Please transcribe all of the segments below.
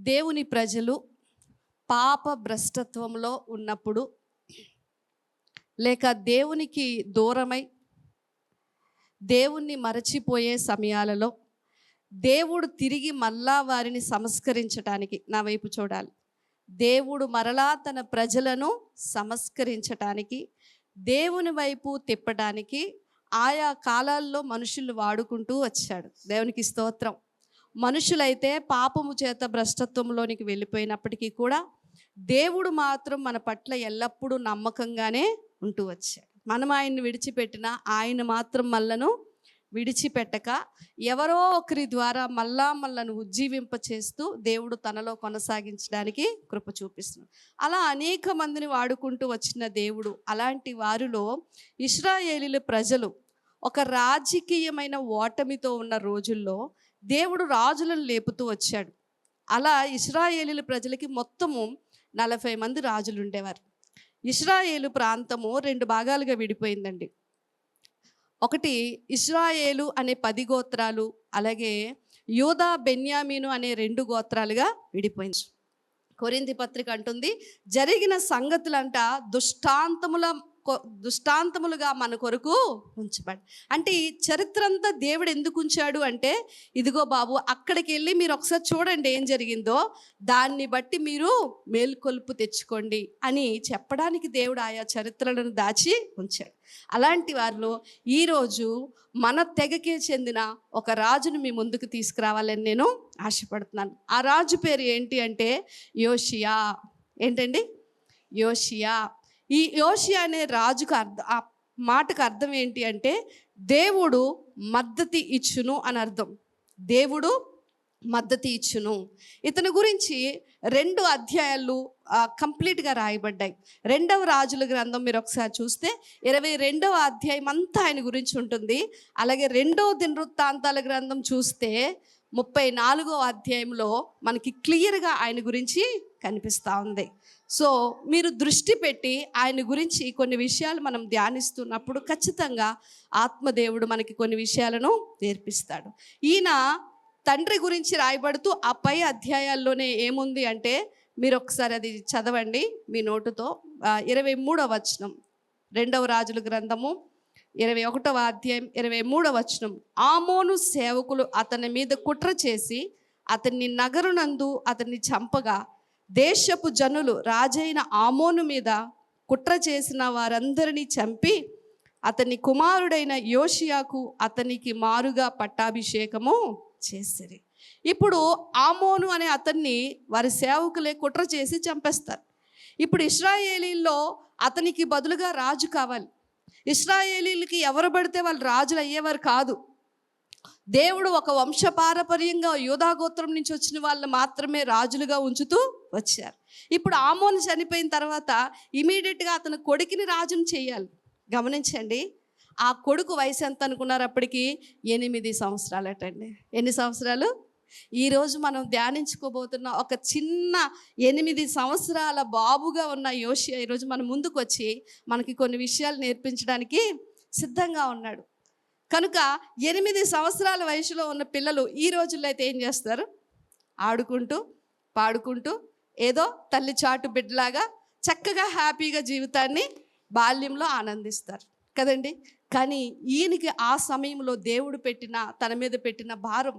దేవుని ప్రజలు పాప భ్రష్టత్వంలో ఉన్నప్పుడు, లేక దేవునికి దూరమై దేవుణ్ణి మరచిపోయే సమయాలలో దేవుడు తిరిగి మళ్ళా వారిని సంస్కరించటానికి, నా వైపు చూడాలి, దేవుడు మరలా తన ప్రజలను సంస్కరించటానికి, దేవుని వైపు తిప్పటానికి ఆయా కాలాల్లో మనుషులు వాడుకుంటూ వచ్చాడు. దేవునికి స్తోత్రం. మనుషులైతే పాపము చేత భ్రష్టత్వంలోనికి వెళ్ళిపోయినప్పటికీ కూడా దేవుడు మాత్రం మన పట్ల ఎల్లప్పుడూ నమ్మకంగానే ఉంటూ వచ్చాడు. మనం ఆయన్ని విడిచిపెట్టిన ఆయన మాత్రం మనలను విడిచిపెట్టక ఎవరో ఒకరి ద్వారా మళ్ళను ఉజ్జీవింప చేస్తూ దేవుడు తనలో కొనసాగించడానికి కృప చూపిస్తున్నాడు. అలా అనేక మందిని వాడుకుంటూ వచ్చిన దేవుడు, అలాంటి వారిలో ఇశ్రాయేలీల ప్రజలు ఒక రాజకీయమైన ఓటమితో ఉన్న రోజుల్లో దేవుడు రాజులను లేపుతూ వచ్చాడు. అలా ఇశ్రాయేలీల ప్రజలకి మొత్తము 40 మంది రాజులు ఉండేవారు. ఇశ్రాయేలు ప్రాంతము 2 భాగాలుగా విడిపోయిందండి. ఒకటి ఇశ్రాయేలు అనే 10 గోత్రాలు, అలాగే యూదా బెన్యామీను అనే 2 గోత్రాలుగా విడిపోయింది. కొరింథీ పత్రిక అంటుంది, జరిగిన సంగతులంట దుష్టాంతములుగా మన కొరకు ఉంచబడి. అంటే ఈ చరిత్ర అంతా దేవుడు ఎందుకు ఉంచాడు అంటే, ఇదిగో బాబు అక్కడికి వెళ్ళి మీరు ఒకసారి చూడండి ఏం జరిగిందో, దాన్ని బట్టి మీరు మేల్కొల్పు తెచ్చుకోండి అని చెప్పడానికి దేవుడు ఆయా చరిత్రలను దాచి ఉంచాడు. అలాంటి వారిలో ఈరోజు మన తెగకే చెందిన ఒక రాజును మీ ముందుకు తీసుకురావాలని నేను ఆశపడుతున్నాను. ఆ రాజు పేరు ఏంటి అంటే యోషియా. ఏంటండి? యోషియా. ఈ యోషియా అనే రాజుకు ఆ మాటకు అర్థం ఏంటి అంటే దేవుడు మద్దతు ఇచ్చును అని అర్థం. దేవుడు మద్దతు ఇచ్చును. ఇతని గురించి 2 అధ్యాయాలు కంప్లీట్గా రాయబడ్డాయి. 2వ రాజుల గ్రంథం మీరు ఒకసారి చూస్తే 22వ అధ్యాయం అంతా ఆయన గురించి ఉంటుంది. అలాగే 2వ దినవృత్తాంతాల గ్రంథం చూస్తే 34వ అధ్యాయంలో మనకి క్లియర్గా ఆయన గురించి కనిపిస్తూ ఉంది. సో మీరు దృష్టి పెట్టి ఆయన గురించి కొన్ని విషయాలు మనం ధ్యానిస్తున్నప్పుడు ఖచ్చితంగా ఆత్మదేవుడు మనకి కొన్ని విషయాలను నేర్పిస్తాడు. ఈయన తండ్రి గురించి రాయబడుతూ ఆ పై అధ్యాయాల్లోనే ఏముంది అంటే, మీరు ఒకసారి అది చదవండి మీ నోటుతో. 23వ వచనం, 2వ రాజుల గ్రంథము 21వ అధ్యాయం 23వ వచనం. ఆమోను సేవకులు అతని మీద కుట్ర చేసి అతన్ని నగరునందు అతన్ని చంపగా, దేశపు జనులు రాజైన ఆమోను మీద కుట్ర చేసిన వారందరినీ చంపి అతని కుమారుడైన యోషియాకు అతనికి మారుగా పట్టాభిషేకము చేసిరి. ఇప్పుడు ఆమోను అనే అతన్ని వారి సేవకులే కుట్ర చేసి చంపేస్తారు. ఇప్పుడు ఇశ్రాయేలీల్లో అతనికి బదులుగా రాజు కావాలి. ఇశ్రాయేలీలకి ఎవరు పడితే వాళ్ళు రాజులు అయ్యేవారు కాదు. దేవుడు ఒక వంశపారపర్యంగా యూదా గోత్రం నుంచి వచ్చిన వాళ్ళు మాత్రమే రాజులుగా ఉంచుతూ వచ్చారు. ఇప్పుడు ఆమోను చనిపోయిన తర్వాత ఇమీడియట్గా అతని కొడుకుని రాజుని చేయాలి. గమనించండి, ఆ కొడుకు వయసు ఎంత అనుకున్నారు? అప్పటికి 8 సంవత్సరాలటండి. ఎన్ని సంవత్సరాలు? ఈరోజు మనం ధ్యానించుకోబోతున్న ఒక చిన్న 8 సంవత్సరాల బాబుగా ఉన్న యోషియా ఈరోజు మన ముందుకు వచ్చి మనకి కొన్ని విషయాలు నేర్పించడానికి సిద్ధంగా ఉన్నాడు. కనుక 8 సంవత్సరాల వయసులో ఉన్న పిల్లలు ఈ రోజుల్లో అయితే ఏం చేస్తారు? ఆడుకుంటూ పాడుకుంటూ ఏదో తల్లి చాటు బిడ్డలాగా చక్కగా హ్యాపీగా జీవితాన్ని బాల్యంలో ఆనందిస్తారు కదండి. కానీ ఈయనకి ఆ సమయంలో దేవుడు తన మీద పెట్టిన భారం,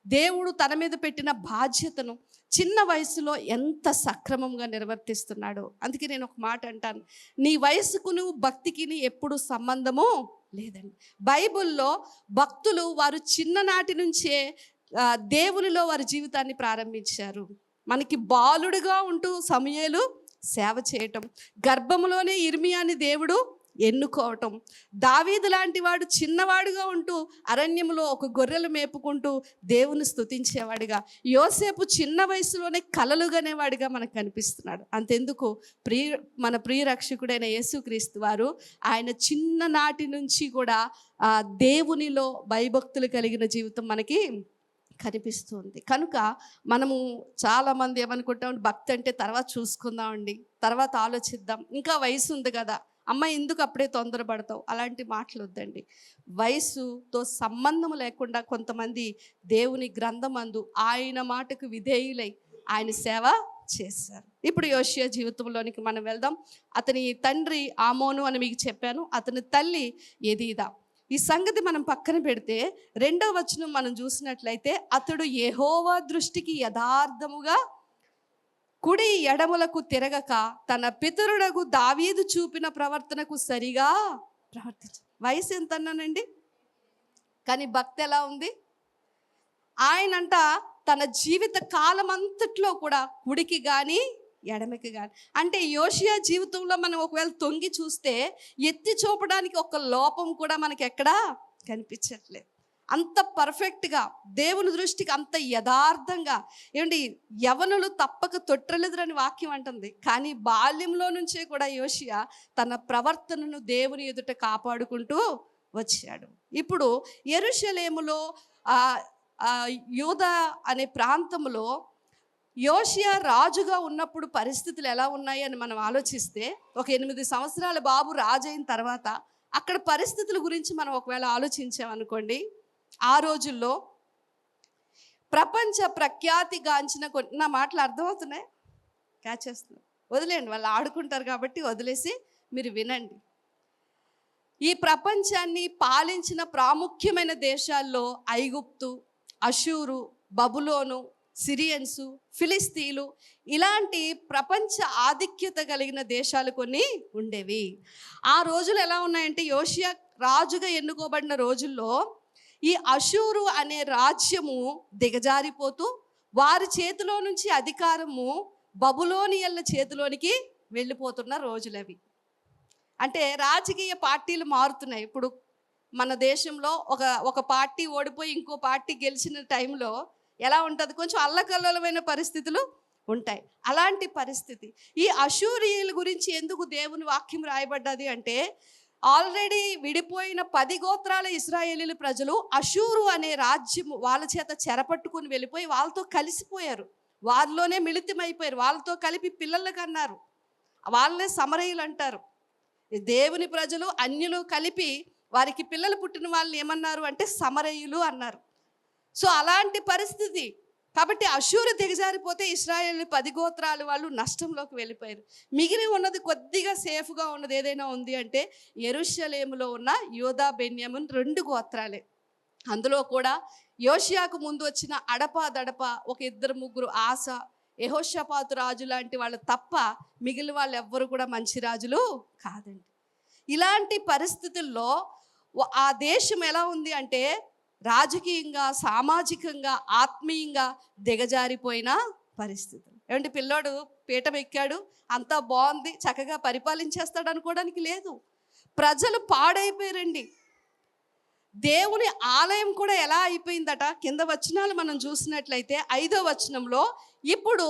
దేవుడు తన మీద పెట్టిన బాధ్యతను చిన్న వయసులో ఎంత సక్రమంగా నిర్వర్తిస్తున్నాడో. అందుకే నేను ఒక మాట అంటాను, నీ వయసుకు నువ్వు భక్తికి ఎప్పుడు సంబంధము లేదండి. బైబిల్లో భక్తులు వారు చిన్ననాటి నుంచే దేవునిలో వారి జీవితాన్ని ప్రారంభించారు. మనకి బాలుడుగా ఉంటూ సమూయేలు సేవ చేయటం, గర్భంలోనే ఇర్మియాని దేవుడు ఎన్నుకోవటం, దావీదు లాంటి వాడు చిన్నవాడుగా ఉంటూ అరణ్యంలో ఒక గొర్రెలు మేపుకుంటూ దేవుని స్తుతించేవాడిగా, యోసేపు చిన్న వయసులోనే కలలు గనేవాడిగా మనకు కనిపిస్తున్నాడు. అంతెందుకు, మన ప్రియ రక్షకుడైన యేసుక్రీస్తు వారు ఆయన చిన్ననాటి నుంచి కూడా దేవునిలో భయభక్తులు కలిగిన జీవితం మనకి కనిపిస్తుంది. కనుక మనము చాలామంది ఏమనుకుంటాం, భక్తి అంటే తర్వాత చూసుకుందామండి, తర్వాత ఆలోచిద్దాం, ఇంకా వయసు ఉంది కదా, అమ్మ ఎందుకు అప్పుడే తొందరపడతావు, అలాంటి మాటలు వద్దండి. వయసుతో సంబంధం లేకుండా కొంతమంది దేవుని గ్రంథమందు ఆయన మాటకు విధేయులై ఆయన సేవ చేశారు. ఇప్పుడు యోషియా జీవితంలోనికి మనం వెళ్దాం. అతని తండ్రి ఆమోను అని మీకు చెప్పాను, అతని తల్లి యెదీదా. ఈ సంగతి మనం పక్కన పెడితే 2వ వచనం మనం చూసినట్లయితే, అతడు యెహోవా దృష్టికి యథార్థముగా కుడి ఎడములకు తిరగక తన పితరుడగు దావీదు చూపిన ప్రవర్తనకు సరిగా ప్రవర్తించు. వయసు ఎంత అన్నానండి, కానీ భక్తి ఎలా ఉంది? ఆయనంట తన జీవిత కాలం అంతట్లో కూడా కుడికి కానీ ఎడమకి కానీ, అంటే యోషియా జీవితంలో మనం ఒకవేళ తొంగి చూస్తే ఎత్తి చూపడానికి ఒక లోపం కూడా మనకి ఎక్కడా కనిపించట్లేదు. అంత పర్ఫెక్ట్గా, దేవుని దృష్టికి అంత యథార్థంగా. ఏమండి, యవనులు తప్పక తొట్రెలుదురని వాక్యం అంటుంది, కానీ బాల్యంలో నుంచే కూడా యోషియా తన ప్రవర్తనను దేవుని ఎదుట కాపాడుకుంటూ వచ్చాడు. ఇప్పుడు యెరూషలేములో యూదా అనే ప్రాంతంలో యోషియా రాజుగా ఉన్నప్పుడు పరిస్థితులు ఎలా ఉన్నాయి అని మనం ఆలోచిస్తే, ఒక 8 సంవత్సరాల బాబు రాజు అయిన తర్వాత అక్కడ పరిస్థితుల గురించి మనం ఒకవేళ ఆలోచించామనుకోండి, ఆ రోజుల్లో ప్రపంచ ప్రఖ్యాతిగాంచిన నా మాటలు అర్థమవుతున్నాయి, క్యాచ్ చేస్తున్నారు, వదిలేండి, వాళ్ళు ఆడుకుంటారు కాబట్టి వదిలేసి మీరు వినండి. ఈ ప్రపంచాన్ని పాలించిన ప్రాముఖ్యమైన దేశాల్లో ఐగుప్తు, అషూరు, బబులోను, సిరియన్సు, ఫిలిస్తీన్లు, ఇలాంటి ప్రపంచ ఆధిక్యత కలిగిన దేశాలు కొన్ని ఉండేవి. ఆ రోజులు ఎలా ఉన్నాయంటే, యోషియా రాజుగా ఎన్నుకోబడిన రోజుల్లో ఈ అషూరు అనే రాజ్యము దిగజారిపోతూ వారి చేతిలో నుంచి అధికారము బబులోనియల్ల చేతిలోనికి వెళ్ళిపోతున్న రోజులు అవి. అంటే రాజకీయ పార్టీలు మారుతున్నాయి. ఇప్పుడు మన దేశంలో ఒక పార్టీ ఓడిపోయి ఇంకో పార్టీ గెలిచిన టైంలో ఎలా ఉంటుంది, కొంచెం అల్లకల్లోలమైన పరిస్థితులు ఉంటాయి. అలాంటి పరిస్థితి. ఈ అషూరీయుల గురించి ఎందుకు దేవుని వాక్యం రాయబడ్డది అంటే, ఆల్రెడీ విడిపోయిన 10 గోత్రాల ఇశ్రాయేలీల ప్రజలు అషూరు అనే రాజ్యము వాళ్ళ చేత చెరపట్టుకుని వెళ్ళిపోయి వాళ్ళతో కలిసిపోయారు, వారిలోనే మిళితమైపోయారు, వాళ్ళతో కలిపి పిల్లలు కన్నారు, వాళ్ళనే సమరయులు అంటారు. దేవుని ప్రజలు అన్యులు కలిపి వారికి పిల్లలు పుట్టిన వాళ్ళని ఏమన్నారు అంటే సమరయులు అన్నారు. సో అలాంటి పరిస్థితి. కాబట్టి అషూరు దిగజారిపోతే ఇశ్రాయేలు 10 గోత్రాలు వాళ్ళు నష్టంలోకి వెళ్ళిపోయారు. మిగిలి ఉన్నది కొద్దిగా సేఫ్గా ఉన్నది ఏదైనా ఉంది అంటే యెరూషలేములో ఉన్న యూదా, బెన్యామీను 2 గోత్రాలే. అందులో కూడా యోషియాకు ముందు వచ్చిన అడపా ఒక 2-3 ఆస, యెహోషాపాతు రాజు లాంటి వాళ్ళు తప్ప మిగిలిన వాళ్ళు ఎవ్వరు కూడా మంచి రాజులు కాదండి. ఇలాంటి పరిస్థితుల్లో ఆ దేశం ఎలా ఉంది అంటే రాజకీయంగా, సామాజికంగా, ఆత్మీయంగా దిగజారిపోయిన పరిస్థితులు. ఏమంటే పిల్లోడు పీఠం ఎక్కాడు, అంతా బాగుంది, చక్కగా పరిపాలించేస్తాడు అనుకోవడానికి లేదు. ప్రజలు పాడైపోయారండి. దేవుని ఆలయం కూడా ఎలా అయిపోయిందట, కింద వచనాలు మనం చూసినట్లయితే 5వ వచనంలో, ఇప్పుడు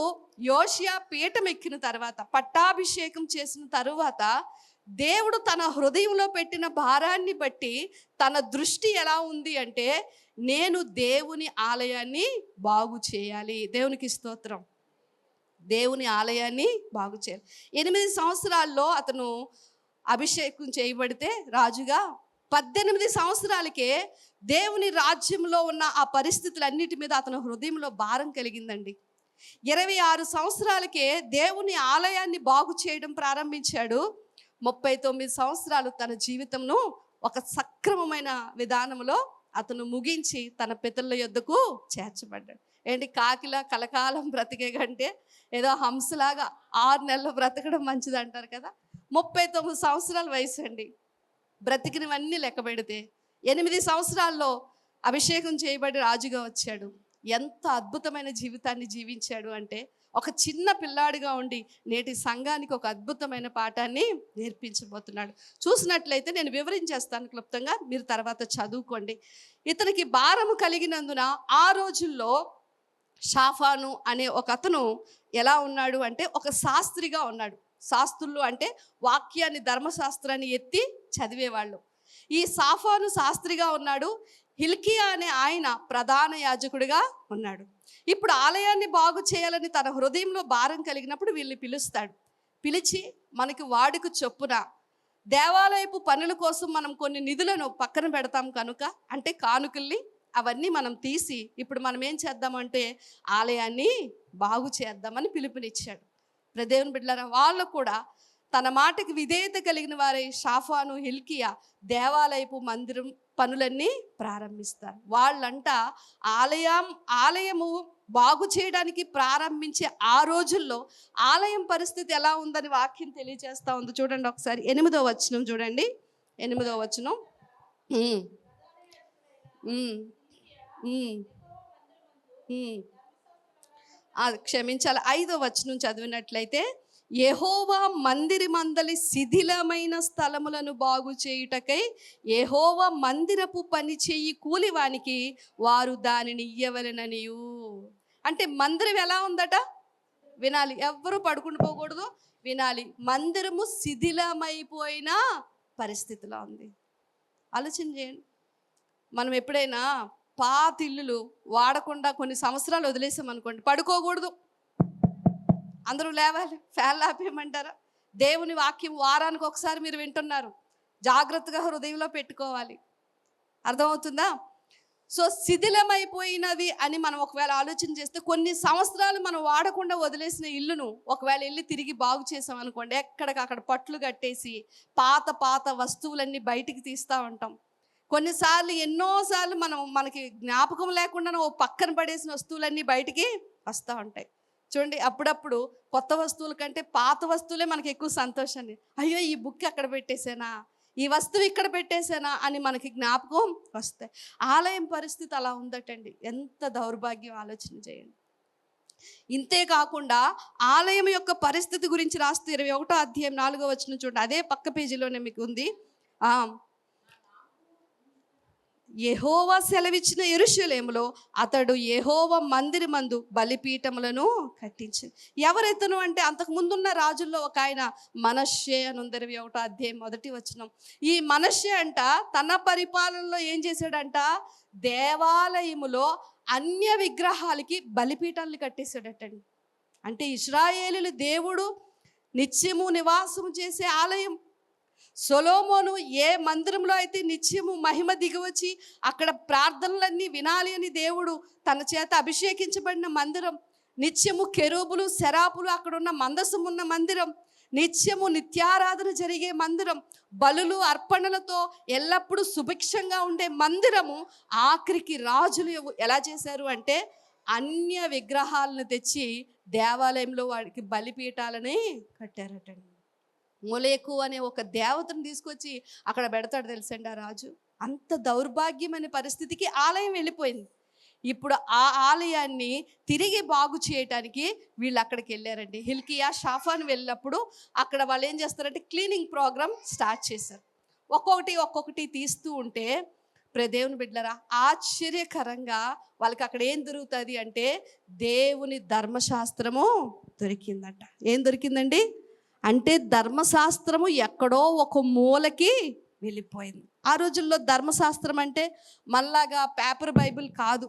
యోషియా పీఠం ఎక్కిన తర్వాత, పట్టాభిషేకం చేసిన తరువాత దేవుడు తన హృదయంలో పెట్టిన భారాన్ని బట్టి తన దృష్టి ఎలా ఉంది అంటే, నేను దేవుని ఆలయాన్ని బాగు చేయాలి. దేవునికి స్తోత్రం. దేవుని ఆలయాన్ని బాగు చేయాలి. 8 సంవత్సరాల్లో అతను అభిషేకం చేయబడితే రాజుగా, 18 సంవత్సరాలకే దేవుని రాజ్యంలో ఉన్న ఆ పరిస్థితులన్నిటి మీద అతని హృదయంలో భారం కలిగిందండి. 26 సంవత్సరాలకే దేవుని ఆలయాన్ని బాగు చేయడం ప్రారంభించాడు. 39 సంవత్సరాలు తన జీవితంను ఒక సక్రమమైన విధానంలో అతను ముగించి తన పితరుల యొద్దకు చేర్చబడ్డాడు. ఏంటి, కాకిలా కలకాలం బ్రతికే కంటే ఏదో హంసలాగా 6 నెలలు బ్రతకడం మంచిది అంటారు కదా. 39 సంవత్సరాల వయసు అండి. బ్రతికినవన్నీ లెక్క పెడితే 8 సంవత్సరాల్లో అభిషేకం చేయబడి రాజుగా వచ్చాడు. ఎంత అద్భుతమైన జీవితాన్ని జీవించాడు అంటే, ఒక చిన్న పిల్లాడిగా ఉండి నేటి సంఘానికి ఒక అద్భుతమైన పాఠాన్ని నేర్పించబోతున్నాడు. చూసినట్లయితే నేను వివరించేస్తాను క్లుప్తంగా, మీరు తర్వాత చదువుకోండి. ఇతనికి భారము కలిగినందున ఆ రోజుల్లో షాఫాను అనే ఒక అతను ఎలా ఉన్నాడు అంటే, ఒక శాస్త్రిగా ఉన్నాడు. శాస్త్రులు అంటే వాక్యాన్ని, ధర్మశాస్త్రాన్ని ఎత్తి చదివేవాళ్ళు. ఈ షాఫాను శాస్త్రిగా ఉన్నాడు. హిల్కియా అనే ఆయన ప్రధాన యాజకుడిగా ఉన్నాడు. ఇప్పుడు ఆలయాన్ని బాగు చేయాలని తన హృదయంలో భారం కలిగినప్పుడు వీళ్ళని పిలుస్తాడు. పిలిచి, మనకి వాడుకు చొప్పున దేవాలయపు పనుల కోసం మనం కొన్ని నిధులను పక్కన పెడతాం కనుక, అంటే కానుకల్ని అవన్నీ మనం తీసి ఇప్పుడు మనం ఏం చేద్దామంటే ఆలయాన్ని బాగు చేద్దామని పిలుపునిచ్చాడు. దేవుని బిడ్డలారా, వాళ్ళు కూడా తన మాటకి విధేయత కలిగిన వారై షాఫాను, హిల్కియా దేవాలయపు మందిరం పనులన్నీ ప్రారంభిస్తారు. వాళ్ళంట ఆలయము బాగు చేయడానికి ప్రారంభించే ఆ రోజుల్లో ఆలయం పరిస్థితి ఎలా ఉందని వాక్యం తెలియజేస్తూ ఉంది. చూడండి ఒకసారి 8వ వచనం చూడండి. 8వ వచనం క్షమించాలి, 5వ వచనం చదివినట్లయితే, యెహోవా మందిరమందలి శిథిలమైన స్థలములను బాగు చేయుటకై యెహోవా మందిరపు పని చెయ్యి కూలివానికి వారు దానిని ఇయ్యవలెననియు. అంటే మందిరం ఎలా ఉందట వినాలి, ఎవ్వరూ పడుకుని పోకూడదు, వినాలి. మందిరము శిథిలమైపోయిన పరిస్థితిలో ఉంది. ఆలోచన చేయండి. మనం ఎప్పుడైనా పాత ఇల్లులు వాడకుండా కొన్ని సంవత్సరాలు వదిలేసాం అనుకోండి, పడుకోకూడదు, అందరూ లేవాలి, ఫ్యాన్లు ఆపేయమంటారా? దేవుని వాక్యం వారానికి ఒకసారి మీరు వింటున్నారు, జాగ్రత్తగా హృదయంలో పెట్టుకోవాలి. అర్థమవుతుందా? సో శిథిలమైపోయినవి అని మనం ఒకవేళ ఆలోచన చేస్తే, కొన్ని సంవత్సరాలు మనం వాడకుండా వదిలేసిన ఇల్లును ఒకవేళ వెళ్ళి తిరిగి బాగు చేసాం అనుకోండి, ఎక్కడికక్కడ పట్లు కట్టేసి పాత వస్తువులన్నీ బయటికి తీస్తూ ఉంటాం. కొన్నిసార్లు ఎన్నోసార్లు మనకి జ్ఞాపకం లేకుండా ఓ పక్కన పడేసిన వస్తువులన్నీ బయటికి వస్తూ ఉంటాయి. చూడండి, అప్పుడప్పుడు కొత్త వస్తువుల కంటే పాత వస్తువులే మనకి ఎక్కువ సంతోషాన్ని. అయ్యో, ఈ బుక్ అక్కడ పెట్టేసానా, ఈ వస్తువు ఇక్కడ పెట్టేసానా అని మనకి జ్ఞాపకం వస్తాయి. ఆలయం పరిస్థితి అలా ఉందటండి. ఎంత దౌర్భాగ్యం, ఆలోచన చేయండి. ఇంతే కాకుండా ఆలయం యొక్క పరిస్థితి గురించి రాస్తూ 21వ అధ్యాయం 4వ వచనం చూడండి. అదే పక్క పేజీలోనే మీకు ఉంది. యెహోవా సెలవిచ్చిన యెరూషలేములో అతడు యెహోవా మందిరమందు బలిపీఠములను కట్టించింది. ఎవరెతను అంటే, అంతకు ముందున్న రాజుల్లో ఒక ఆయన మనష్షే అని ఉంది. 21వ అధ్యాయం 1వ వచనం. ఈ మనష్షే అంట తన పరిపాలనలో ఏం చేశాడంట, దేవాలయములో అన్య విగ్రహాలకి బలిపీఠాలను కట్టేశాడటండి. అంటే ఇశ్రాయేలీయులు దేవుడు నిత్యము నివాసం చేసే ఆలయం. సొలొమోను ఏ మందిరంలో అయితే నిత్యము మహిమ దిగివచ్చి అక్కడ ప్రార్థనలన్నీ వినాలి అని దేవుడు తన చేత అభిషేకించబడిన మందిరం, నిత్యము కెరూబులు శరాపులు అక్కడ ఉన్న మందసం ఉన్న మందిరం, నిత్యము నిత్యారాధన జరిగే మందిరం, బలులు అర్పణలతో ఎల్లప్పుడూ సుభిక్షంగా ఉండే మందిరము, ఆఖరికి రాజులు ఎలా చేశారు అంటే అన్య విగ్రహాలను తెచ్చి దేవాలయంలో వాడికి బలిపీఠాలని కట్టారటండి. మొలేకు అనే ఒక దేవతను తీసుకొచ్చి అక్కడ పెడతాడు తెలుసండి ఆ రాజు. అంత దౌర్భాగ్యమైన పరిస్థితికి ఆలయం వెళ్ళిపోయింది. ఇప్పుడు ఆ ఆలయాన్ని తిరిగి బాగు చేయటానికి వీళ్ళు అక్కడికి వెళ్ళారండి. హిల్కియా, షాఫాన్ వెళ్ళినప్పుడు అక్కడ వాళ్ళు ఏం చేస్తారంటే క్లీనింగ్ ప్రోగ్రామ్ స్టార్ట్ చేశారు. ఒక్కొక్కటి తీస్తూ ఉంటే దేవుని బిడ్డలారా, ఆశ్చర్యకరంగా వాళ్ళకి అక్కడ ఏం దొరుకుతుంది అంటే దేవుని ధర్మశాస్త్రము దొరికిందట. ఏం దొరికిందండి అంటే ధర్మశాస్త్రము ఎక్కడో ఒక మూలకి వెళ్ళిపోయింది. ఆ రోజుల్లో ధర్మశాస్త్రం అంటే మళ్ళాగా పేపర్ బైబిల్ కాదు,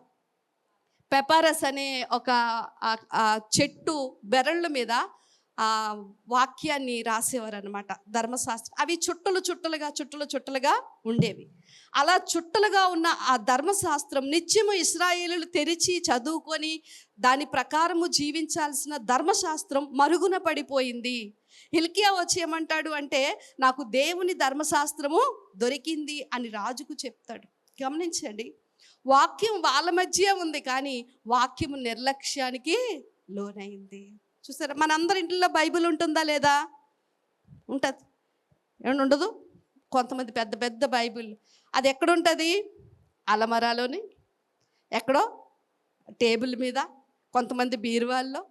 పెపారస్ అనే ఒక చెట్టు బెరళ్ళ మీద వాక్యాన్ని రాసేవారు అనమాట ధర్మశాస్త్రం. అవి చుట్టలుగా ఉండేవి. అలా చుట్టలుగా ఉన్న ఆ ధర్మశాస్త్రం నిత్యము ఇశ్రాయేలీయులు తెరిచి చదువుకొని దాని ప్రకారము జీవించాల్సిన ధర్మశాస్త్రం మరుగున పడిపోయింది. హిల్కియా వచ్చి ఏమంటాడు అంటే, నాకు దేవుని ధర్మశాస్త్రము దొరికింది అని రాజుకు చెప్తాడు. గమనించండి, వాక్యం వాళ్ళ మధ్య ఉంది, కానీ వాక్యము నిర్లక్ష్యానికి లోనైంది. చూసారా, మనందరి ఇంట్లో బైబిల్ ఉంటుందా లేదా? ఉంటుంది. ఏమన్నా ఉండదు? కొంతమంది పెద్ద పెద్ద బైబిల్, అది ఎక్కడుంటుంది? అలమరాలోని, ఎక్కడో టేబుల్ మీద, కొంతమంది బీరువాల్లో,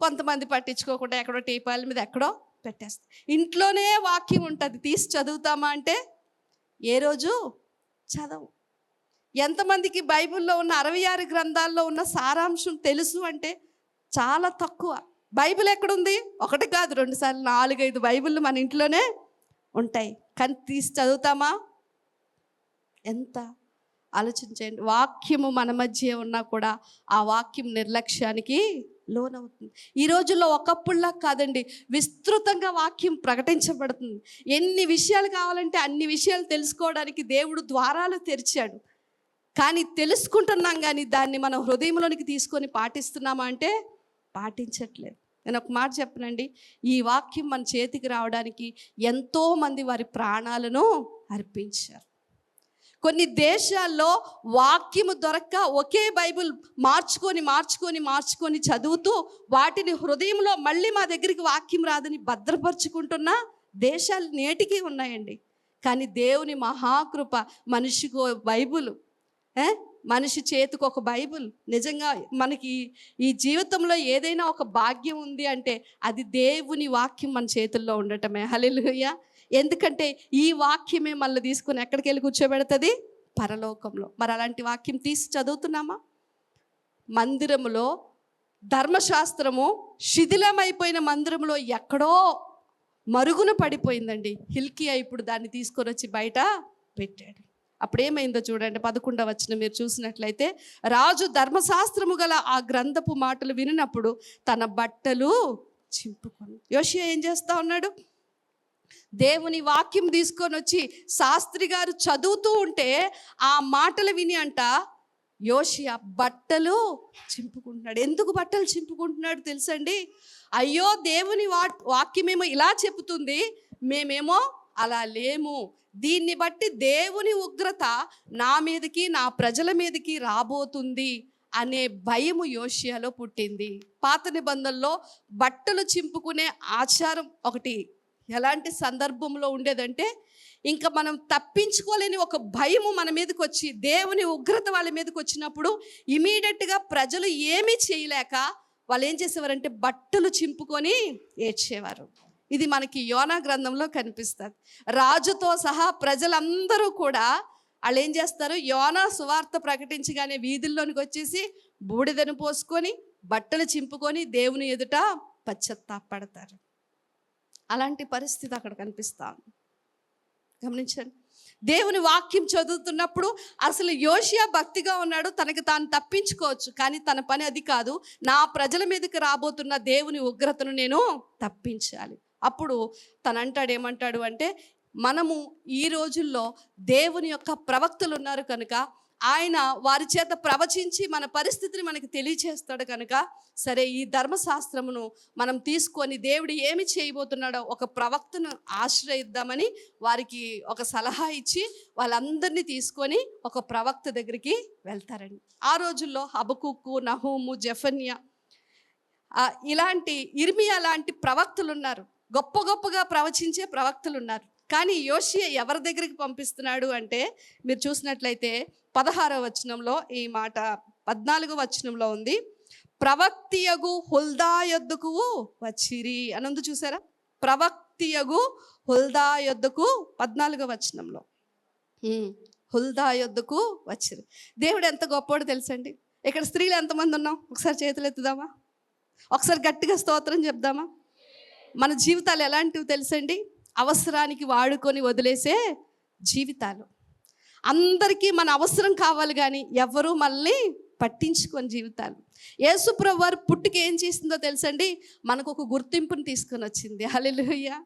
కొంతమంది పట్టించుకోకుండా ఎక్కడో టీపాల మీద ఎక్కడో పెట్టేస్తారు. ఇంట్లోనే వాక్యం ఉంటుంది, తీసి చదువుతామా అంటే ఏ రోజు చదవు. ఎంతమందికి బైబిల్లో ఉన్న 66 గ్రంథాల్లో ఉన్న సారాంశం తెలుసు అంటే చాలా తక్కువ. బైబిల్ ఎక్కడుంది? ఒకటి కాదు, 2 సార్లు 4-5 బైబిళ్ళు మన ఇంట్లోనే ఉంటాయి, కానీ తీసి చదువుతామా? ఎంత ఆలోచించండి. వాక్యము మన మధ్య ఉన్నా కూడా ఆ వాక్యం నిర్లక్ష్యానికి లోనవుతుంది. ఈ రోజుల్లో ఒకప్పుడులా కాదండి, విస్తృతంగా వాక్యం ప్రకటించబడుతుంది. ఎన్ని విషయాలు కావాలంటే అన్ని విషయాలు తెలుసుకోవడానికి దేవుడు ద్వారాలు తెరిచాడు. కానీ తెలుసుకుంటున్నాం, కానీ దాన్ని మనం హృదయంలోనికి తీసుకొని పాటిస్తున్నామా అంటే పాటించట్లేదు. నేను ఒక మాట చెప్పనండి, ఈ వాక్యం మన చేతికి రావడానికి ఎంతోమంది వారి ప్రాణాలను అర్పించారు. కొన్ని దేశాల్లో వాక్యము దొరక్క ఒకే బైబిల్ మార్చుకొని చదువుతూ వాటిని హృదయంలో మళ్ళీ మా దగ్గరికి వాక్యం రాదని భద్రపరుచుకుంటున్న దేశాలు నేటికి ఉన్నాయండి. కానీ దేవుని మహాకృప, మనిషికి బైబుల్, మనిషి చేతికి ఒక బైబుల్. నిజంగా మనకి ఈ జీవితంలో ఏదైనా ఒక భాగ్యం ఉంది అంటే అది దేవుని వాక్యం మన చేతుల్లో ఉండటమే. హల్లెలూయా. ఎందుకంటే ఈ వాక్యమే మళ్ళీ తీసుకుని ఎక్కడికి వెళ్ళి కూర్చోబెడుతుంది? పరలోకంలో. మరి అలాంటి వాక్యం తీసి చదువుతున్నామా? మందిరములో ధర్మశాస్త్రము శిథిలమైపోయిన మందిరంలో ఎక్కడో మరుగున పడిపోయిందండి. హిల్కియా ఇప్పుడు దాన్ని తీసుకొని వచ్చి బయట పెట్టాడు. అప్పుడేమైందో చూడండి, 11వ వచనం మీరు చూసినట్లయితే, రాజు ధర్మశాస్త్రము గల ఆ గ్రంథపు మాటలు వినినప్పుడు తన బట్టలు చింపుకొని. యోషియా ఏం చేస్తా ఉన్నాడు? దేవుని వాక్యం తీసుకొని వచ్చి శాస్త్రి గారు చదువుతూ ఉంటే ఆ మాటలు విని అంట యోషియా బట్టలు చింపుకుంటున్నాడు. ఎందుకు బట్టలు చింపుకుంటున్నాడు తెలుసండి? అయ్యో, దేవుని వాక్యమేమో ఇలా చెబుతుంది, మేమేమో అలా లేము. దీన్ని బట్టి దేవుని ఉగ్రత నా మీదకి, నా ప్రజల మీదకి రాబోతుంది అనే భయము యోషియాలో పుట్టింది. పాత నిబంధనలో బట్టలు చింపుకునే ఆచారం ఒకటి ఎలాంటి సందర్భంలో ఉండేదంటే, ఇంకా మనం తప్పించుకోలేని ఒక భయము మన మీదకి వచ్చి, దేవుని ఉగ్రత వాళ్ళ మీదకి వచ్చినప్పుడు ఇమీడియట్గా ప్రజలు ఏమీ చేయలేక వాళ్ళు ఏం చేసేవారంటే బట్టలు చింపుకొని ఏడ్చేవారు. ఇది మనకి యోనా గ్రంథంలో కనిపిస్తుంది. రాజుతో సహా ప్రజలందరూ కూడా వాళ్ళు ఏం చేస్తారు? యోనా సువార్త ప్రకటించగానే వీధుల్లోనికి వచ్చేసి బూడిదను పోసుకొని బట్టలు చింపుకొని దేవుని ఎదుట పశ్చాత్తాపడతారు. అలాంటి పరిస్థితి అక్కడ కనిపిస్తాను. గమనించండి, దేవుని వాక్యం చదువుతున్నప్పుడు అసలు యోషియా భక్తిగా ఉన్నాడు, తనకి తాను తప్పించుకోవచ్చు, కానీ తన పని అది కాదు. నా ప్రజల మీదకి రాబోతున్న దేవుని ఉగ్రతను నేను తప్పించాలి. అప్పుడు తనంటాడు, ఏమంటాడు అంటే, మనము ఈ రోజుల్లో దేవుని యొక్క ప్రవక్తలు ఉన్నారు కనుక ఆయన వారి చేత ప్రవచించి మన పరిస్థితిని మనకి తెలియచేస్తాడు కనుక, సరే ఈ ధర్మశాస్త్రమును మనం తీసుకొని దేవుడు ఏమి చేయబోతున్నాడో ఒక ప్రవక్తను ఆశ్రయిద్దామని వారికి ఒక సలహా ఇచ్చి వాళ్ళందరినీ తీసుకొని ఒక ప్రవక్త దగ్గరికి వెళ్తారండి. ఆ రోజుల్లో హబకుక్కు, నహూము, జెఫన్యా, ఇలాంటి ఇర్మియా లాంటి ప్రవక్తలు ఉన్నారు. గొప్పగా ప్రవచించే ప్రవక్తలు ఉన్నారు. కానీ యోషియా ఎవరి దగ్గరికి పంపిస్తున్నాడు అంటే, మీరు చూసినట్లయితే 16వ వచనంలో ఈ మాట 14వ వచనంలో ఉంది, ప్రవక్తియగు హుల్దా యొద్దకు వచ్చిరి అని ఉంది. చూసారా? ప్రవక్తియగు హుల్దా యొద్దకు 14వ వచనంలో హుల్దా యొద్దకు వచ్చిరి. దేవుడు ఎంత గొప్పోడు తెలుసండి. ఇక్కడ స్త్రీలు ఎంతమంది ఉన్నాం? ఒకసారి చేతులు ఎత్తుదామా? ఒకసారి గట్టిగా స్తోత్రం చెప్దామా? మన జీవితాలు ఎలాంటివి తెలుసండి? అవసరానికి వాడుకొని వదిలేసే జీవితాలు. అందరికీ మన అవసరం కావాలి, కానీ ఎవరు మనల్ని పట్టించుకొని జీవితాలు. యేసుప్రభు వారు పుట్టుక ఏం చేసిందో తెలుసండి? మనకు ఒక గుర్తింపుని తీసుకొని వచ్చింది. హల్లెలూయా.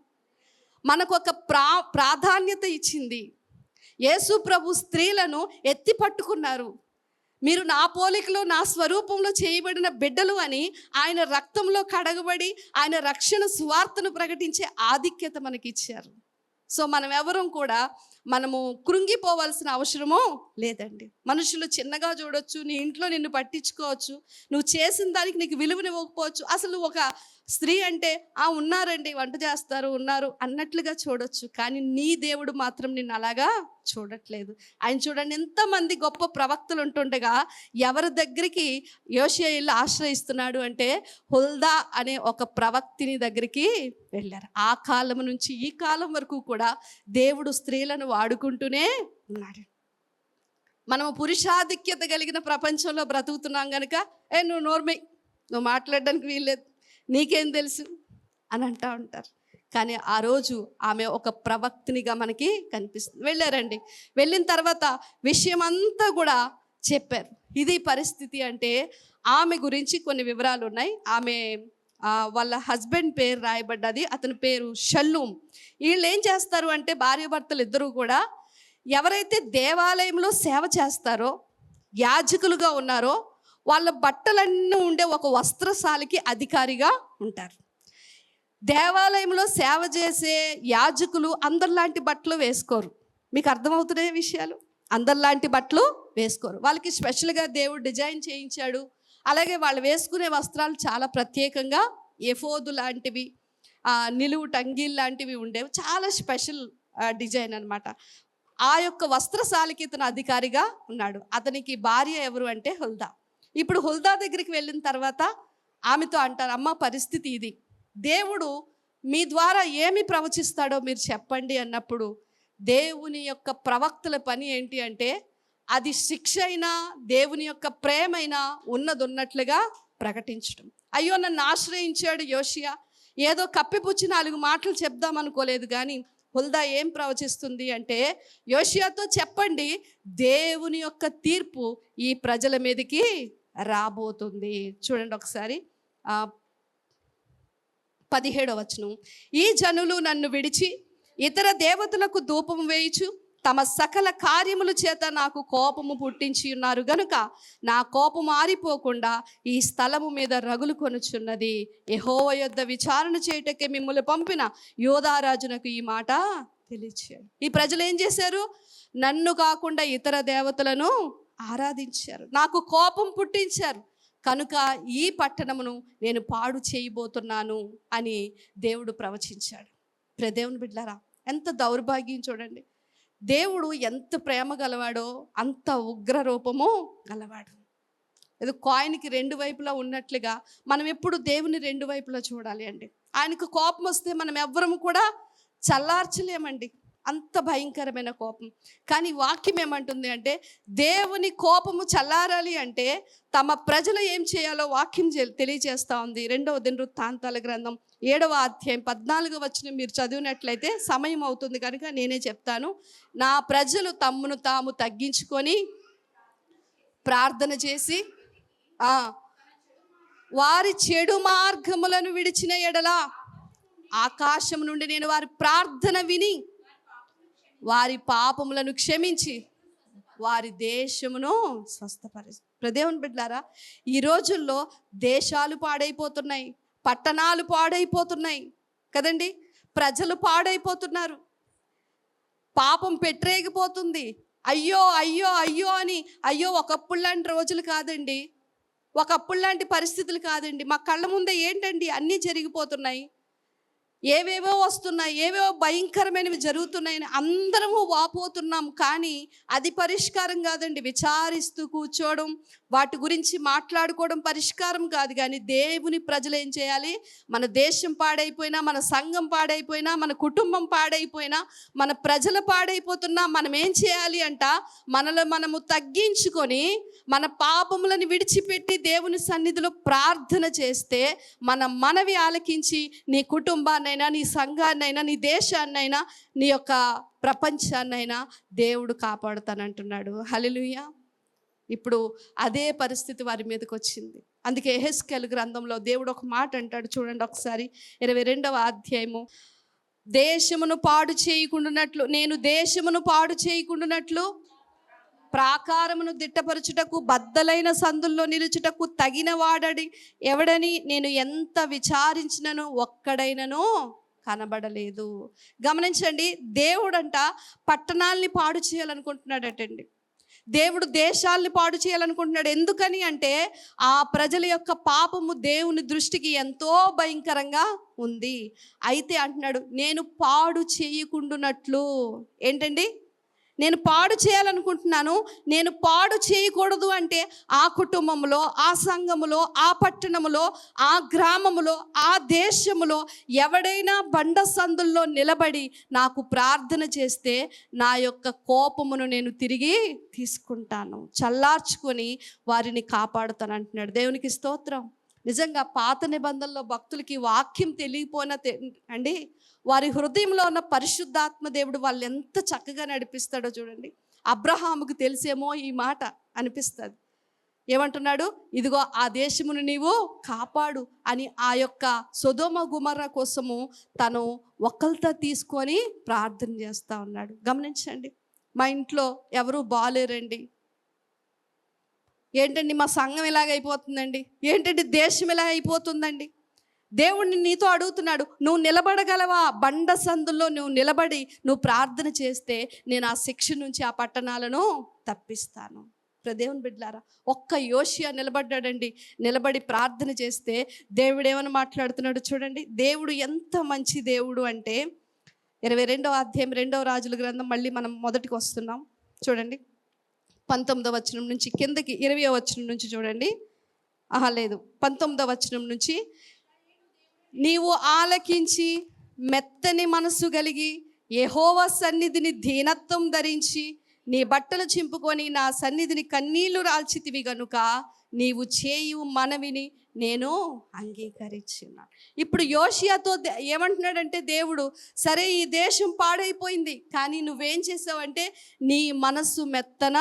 మనకు ఒక ప్రాధాన్యత ఇచ్చింది. యేసుప్రభు స్త్రీలను ఎత్తి పట్టుకున్నారు. మీరు నా పోలికలో నా స్వరూపంలో చేయబడిన బిడ్డలు అని ఆయన రక్తంలో కడగబడి ఆయన రక్షణ సువార్తను ప్రకటించే ఆధిక్యత మనకిచ్చారు. సో మనం ఎవరం కూడా మనము కృంగిపోవాల్సిన అవసరమో లేదండి. మనుషులు చిన్నగా చూడొచ్చు, నీ ఇంట్లో నిన్ను పట్టించుకోవచ్చు, నువ్వు చేసిన దానికి నీకు విలువనివ్వకపోవచ్చు. అసలు ఒక స్త్రీ అంటే ఉన్నారండి, వంట చేస్తారు, ఉన్నారు అన్నట్లుగా చూడొచ్చు. కానీ నీ దేవుడు మాత్రం నిన్ను అలాగా చూడట్లేదు. ఆయన చూడండి, ఎంతమంది గొప్ప ప్రవక్తలు ఉంటుండగా ఎవరి దగ్గరికి యోషియా ఇల్లు ఆశ్రయిస్తున్నాడు అంటే హుల్దా అనే ఒక ప్రవక్తిని దగ్గరికి వెళ్ళారు. ఆ కాలం నుంచి ఈ కాలం వరకు కూడా దేవుడు స్త్రీలను వాడుకుంటూనే ఉన్నాడు. మనము పురుషాధిక్యత కలిగిన ప్రపంచంలో బ్రతుకుతున్నాం కనుక నువ్వు నోర్మై, నువ్వు మాట్లాడడానికి వీల్లేదు, నీకేం తెలుసు అని అంటూ ఉంటారు. కానీ ఆ రోజు ఆమె ఒక ప్రవక్తినిగా మనకి కనిపిస్తుంది. వెళ్ళారండి. వెళ్ళిన తర్వాత విషయం అంతా కూడా చెప్పారు. ఇది పరిస్థితి అంటే ఆమె గురించి కొన్ని వివరాలు ఉన్నాయి. ఆమె వాళ్ళ హస్బెండ్ పేరు రాయబడ్డది, అతని పేరు షల్లూమ్. వీళ్ళు ఏం చేస్తారు అంటే భార్యాభర్తలు ఇద్దరూ కూడా ఎవరైతే దేవాలయంలో సేవ చేస్తారో యాజకులుగా ఉన్నారో వాళ్ళ బట్టలన్నీ ఉండే ఒక వస్త్రశాలకి అధికారిగా ఉంటారు. దేవాలయంలో సేవ చేసే యాజకులు అందరిలాంటి బట్టలు వేసుకోరు. మీకు అర్థమవుతున్నాయి విషయాలు? అందరిలాంటి బట్టలు వేసుకోరు. వాళ్ళకి స్పెషల్గా దేవుడు డిజైన్ చేయించాడు. అలాగే వాళ్ళు వేసుకునే వస్త్రాలు చాలా ప్రత్యేకంగా ఎఫోదు లాంటివి, నిలువు టంగీలు లాంటివి ఉండేవి. చాలా స్పెషల్ డిజైన్ అనమాట. ఆ యొక్క వస్త్రశాలకి ఇతను అధికారిగా ఉన్నాడు. అతనికి భార్య ఎవరు అంటే హుల్దా. ఇప్పుడు హుల్దా దగ్గరికి వెళ్ళిన తర్వాత ఆమెతో అంటారు, అమ్మ పరిస్థితి ఇది, దేవుడు మీ ద్వారా ఏమి ప్రవచిస్తాడో మీరు చెప్పండి అన్నప్పుడు దేవుని యొక్క ప్రవక్తల పని ఏంటి అంటే అది శిక్ష అయినా దేవుని యొక్క ప్రేమైనా ఉన్నట్లుగా ప్రకటించడం. అయ్యో నన్ను ఆశ్రయించాడు యోషియా, ఏదో కప్పిపుచ్చి 4 మాటలు చెప్దాం అనుకోలేదు. కానీ హుల్దా ఏం ప్రవచిస్తుంది అంటే, యోషియాతో చెప్పండి దేవుని యొక్క తీర్పు ఈ ప్రజల మీదకి రాబోతుంది. చూడండి ఒకసారి 17వ వచనం. ఈ జనులు నన్ను విడిచి ఇతర దేవతలకు ధూపం వేయుచు తమ సకల కార్యముల చేత నాకు కోపము పుట్టించి ఉన్నారు గనుక నా కోపం ఆరిపోకుండా ఈ స్థలము మీద రగులు కొనుచున్నది. యెహోవా యొద్ద విచారణ చేయటకే మిమ్మల్ని పంపిన యోధారాజునకు ఈ మాట తెలియచేయాలి. ఈ ప్రజలు ఏం చేశారు? నన్ను కాకుండా ఇతర దేవతలను ఆరాధించారు, నాకు కోపం పుట్టించారు, కనుక ఈ పట్టణమును నేను పాడు చేయబోతున్నాను అని దేవుడు ప్రవచించాడు. దేవుని బిడ్డలారా, ఎంత దౌర్భాగ్యం చూడండి. దేవుడు ఎంత ప్రేమ గలవాడో అంత ఉగ్ర రూపము గలవాడు. ఏదో కాయిన్కి 2 వైపులా ఉన్నట్లుగా మనం ఎప్పుడు దేవుని 2 వైపులా చూడాలి అండి. ఆయనకు కోపం వస్తే మనం ఎవ్వరము కూడా చల్లార్చలేమండి, అంత భయంకరమైన కోపం. కానీ వాక్యం ఏమంటుంది అంటే దేవుని కోపము చల్లారాలి అంటే తమ ప్రజలు ఏం చేయాలో వాక్యం తెలియజేస్తూ ఉంది. 2వ దినవృత్తాంతాల గ్రంథం 7వ అధ్యాయం 14వ వచనం మీరు చదివినట్లయితే సమయం అవుతుంది కనుక నేనే చెప్తాను. నా ప్రజలు తమ్మును తాము తగ్గించుకొని ప్రార్థన చేసి వారి చెడు మార్గములను విడిచిన ఎడల ఆకాశం నుండి నేను వారి ప్రార్థన విని వారి పాపములను క్షమించి వారి దేశమును స్వస్థపరుస్తాను. దేవుని బిడ్డలారా, ఈ రోజుల్లో దేశాలు పాడైపోతున్నాయి, పట్టణాలు పాడైపోతున్నాయి కదండి, ప్రజలు పాడైపోతున్నారు, పాపం పెట్టరేగిపోతుంది. అయ్యో అయ్యో అయ్యో అని అయ్యో ఒకప్పుడు లాంటి రోజులు కాదండి, ఒకప్పుడు లాంటి పరిస్థితులు కాదండి. మా కళ్ళ ముందే ఏంటండి అన్నీ జరిగిపోతున్నాయి, ఏవేవో వస్తున్నాయి, ఏవేవో భయంకరమైనవి జరుగుతున్నాయని అందరము వాపోతున్నాం. కానీ అది పరిష్కారం కాదండి. విచారిస్తూ కూర్చోవడం, వాటి గురించి మాట్లాడుకోవడం పరిష్కారం కాదు. కానీ దేవుని ప్రజలు ఏం చేయాలి? మన దేశం పాడైపోయినా, మన సంఘం పాడైపోయినా, మన కుటుంబం పాడైపోయినా, మన ప్రజలు పాడైపోతున్నా మనం ఏం చేయాలి అంట? మనలో మనము తగ్గించుకొని మన పాపములను విడిచిపెట్టి దేవుని సన్నిధిలో ప్రార్థన చేస్తే మన మనవి ఆలకించి నీ కుటుంబాన్నైనా, నీ సంఘాన్నైనా, నీ దేశాన్నైనా, నీ యొక్క ప్రపంచాన్నైనా దేవుడు కాపాడుతానంటున్నాడు. హల్లెలూయా. ఇప్పుడు అదే పరిస్థితి వారి మీదకి వచ్చింది. అందుకే యెహెజ్కేలు గ్రంథంలో దేవుడు ఒక మాట అంటాడు, చూడండి ఒకసారి 22వ అధ్యాయము. దేశమును పాడు చేయకుండానట్లు, నేను దేశమును పాడు చేయకుండానట్లు ప్రాకారమును దిట్టపరచుటకు బద్దలైన సందుల్లో నిలుచుటకు తగిన వాడని ఎవడని నేను ఎంత విచారించినను ఒక్కడైనను కనబడలేదు. గమనించండి, దేవుడంట పట్టణాలని పాడు చేయాలనుకుంటున్నాడటండి. దేవుడు దేశాలని పాడు చేయాలనుకుంటున్నాడు. ఎందుకని అంటే ఆ ప్రజల యొక్క పాపము దేవుని దృష్టికి ఎంతో భయంకరంగా ఉంది. అయితే అంటున్నాడు, నేను పాడు చేయకుండానట్లు. ఏంటండి? నేను పాడు చేయాలనుకుంటున్నాను. నేను పాడు చేయకూడదు అంటే ఆ కుటుంబంలో, ఆ సంఘములో, ఆ పట్టణములో, ఆ గ్రామములో, ఆ దేశములో ఎవడైనా బండ సందుల్లో నిలబడి నాకు ప్రార్థన చేస్తే నా యొక్క కోపమును నేను తిరిగి తీసుకుంటాను, చల్లార్చుకొని వారిని కాపాడుతాను అంటున్నాడు. దేవునికి స్తోత్రం. నిజంగా పాత నిబంధనలో భక్తులకి వాక్యం తెలియపోయినా అండి, వారి హృదయంలో ఉన్న పరిశుద్ధాత్మ దేవుడు వాళ్ళు ఎంత చక్కగా నడిపిస్తాడో చూడండి. అబ్రహాముకు తెలిసేమో ఈ మాట అనిపిస్తుంది. ఏమంటున్నాడు? ఇదిగో ఆ దేశమును నీవు కాపాడు అని ఆ యొక్క సొదొమ గుమర్రా కోసము తను ఒక్కల్తో తీసుకొని ప్రార్థన చేస్తూ ఉన్నాడు. గమనించండి, మా ఇంట్లో ఎవరు బాలేరండి, ఏంటండి మా సంఘం ఇలాగైపోతుందండి, ఏంటండి దేశం ఇలా అయిపోతుందండి. దేవుడిని నీతో అడుగుతున్నాడు, నువ్వు నిలబడగలవా? బండ సందుల్లో నువ్వు నిలబడి నువ్వు ప్రార్థన చేస్తే నేను ఆ శిక్ష నుంచి ఆ పట్టణాలను తప్పిస్తాను. దేవుని బిడ్డలారా, ఒక్క యోషియా నిలబడ్డాడండి. నిలబడి ప్రార్థన చేస్తే దేవుడు ఏమని మాట్లాడుతున్నాడు చూడండి. దేవుడు ఎంత మంచి దేవుడు అంటే 22వ అధ్యాయం 2వ రాజుల గ్రంథం, మళ్ళీ మనం మొదటికి వస్తున్నాం చూడండి. 19వ వచనం నుంచి కిందకి 20వ వచనం నుంచి చూడండి. లేదు, 19వ వచనం నుంచి, నీవు ఆలకించి మెత్తని మనసు కలిగి యెహోవా సన్నిధిని దీనత్వం ధరించి నీ బట్టలు చింపుకొని నా సన్నిధిని కన్నీళ్లు రాల్చితివి గనుక నీవు చేయు మనవిని నేను అంగీకరించున్నాను. ఇప్పుడు యోషియాతో ఏమంటున్నాడంటే దేవుడు, సరే ఈ దేశం పాడైపోయింది, కానీ నువ్వేం చేసావంటే నీ మనసు మెత్తన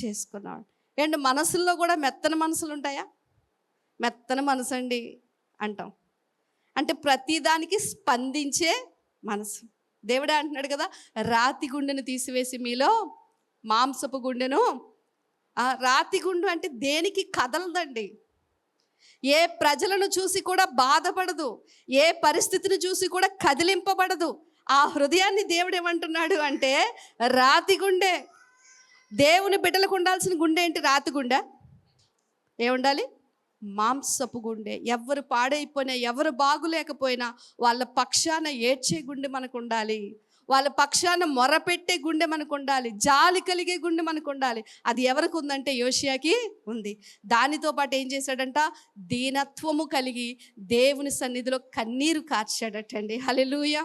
చేసుకున్నాడు. ఏంటి, మనసుల్లో కూడా మెత్తన మనసులు ఉంటాయా? మెత్తన మనసు అండి అంటాం, అంటే ప్రతిదానికి స్పందించే మనసు. దేవుడే అంటున్నాడు కదా, రాతి గుండెను తీసివేసి మీలో మాంసపు గుండెను. రాతి గుండు అంటే దేనికి కదలదండి, ఏ ప్రజలను చూసి కూడా బాధపడదు, ఏ పరిస్థితిని చూసి కూడా కదిలింపబడదు. ఆ హృదయాన్ని దేవుడు ఏమంటున్నాడు అంటే రాతి గుండె. దేవుని బిడ్డలకు ఉండాల్సిన గుండె ఏంటి? రాతి గుండె. ఏముండాలి? మాంసపు గుండె. ఎవరు పాడైపోయినా, ఎవరు బాగులేకపోయినా వాళ్ళ పక్షాన ఏడ్చే గుండె మనకు ఉండాలి, వాళ్ళ పక్షాన మొరపెట్టే గుండె మనకు ఉండాలి, జాలి కలిగే గుండె మనకు ఉండాలి. అది ఎవరికి ఉందంటే యోషియాకి ఉంది. దానితో పాటు ఏం చేశాడంట? దీనత్వము కలిగి దేవుని సన్నిధిలో కన్నీరు కార్చాడటండి. హల్లెలూయా.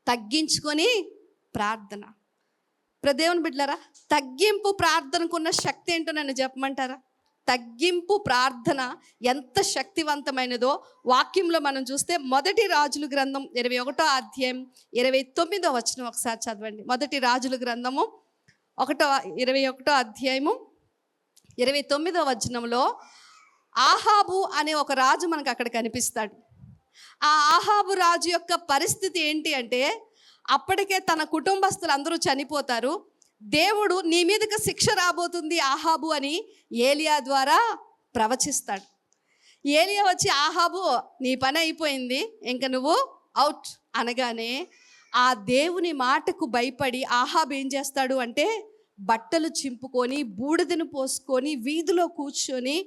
తగ్గించుకొని ప్రార్థన. దేవుని బిడ్డలారా, తగ్గింపు ప్రార్థనకున్న శక్తి ఏంటో నన్ను చెప్పమంటారా? తగ్గింపు ప్రార్థన ఎంత శక్తివంతమైనదో వాక్యంలో మనం చూస్తే మొదటి రాజుల గ్రంథం 21వ అధ్యాయం 29వ వచనం ఒకసారి చదవండి. మొదటి రాజుల గ్రంథము 21వ అధ్యాయము 29వ వచనంలో ఆహాబు అనే ఒక రాజు మనకు అక్కడ కనిపిస్తాడు. ఆ ఆహాబు రాజు యొక్క పరిస్థితి ఏంటి అంటే, అప్పటికే తన కుటుంబస్తులు అందరూ చనిపోతారు. దేవుడు నీ మీదకి శిక్ష రాబోతుంది ఆహాబు అని ఏలియా ద్వారా ప్రవచిస్తాడు. ఏలియా వచ్చి, ఆహాబు నీ పని అయిపోయింది, ఇంక నువ్వు అవుట్ అనగానే ఆ దేవుని మాటకు భయపడి ఆహాబు ఏం చేస్తాడు అంటే బట్టలు చింపుకొని బూడిదను పోసుకొని వీధిలో కూర్చొని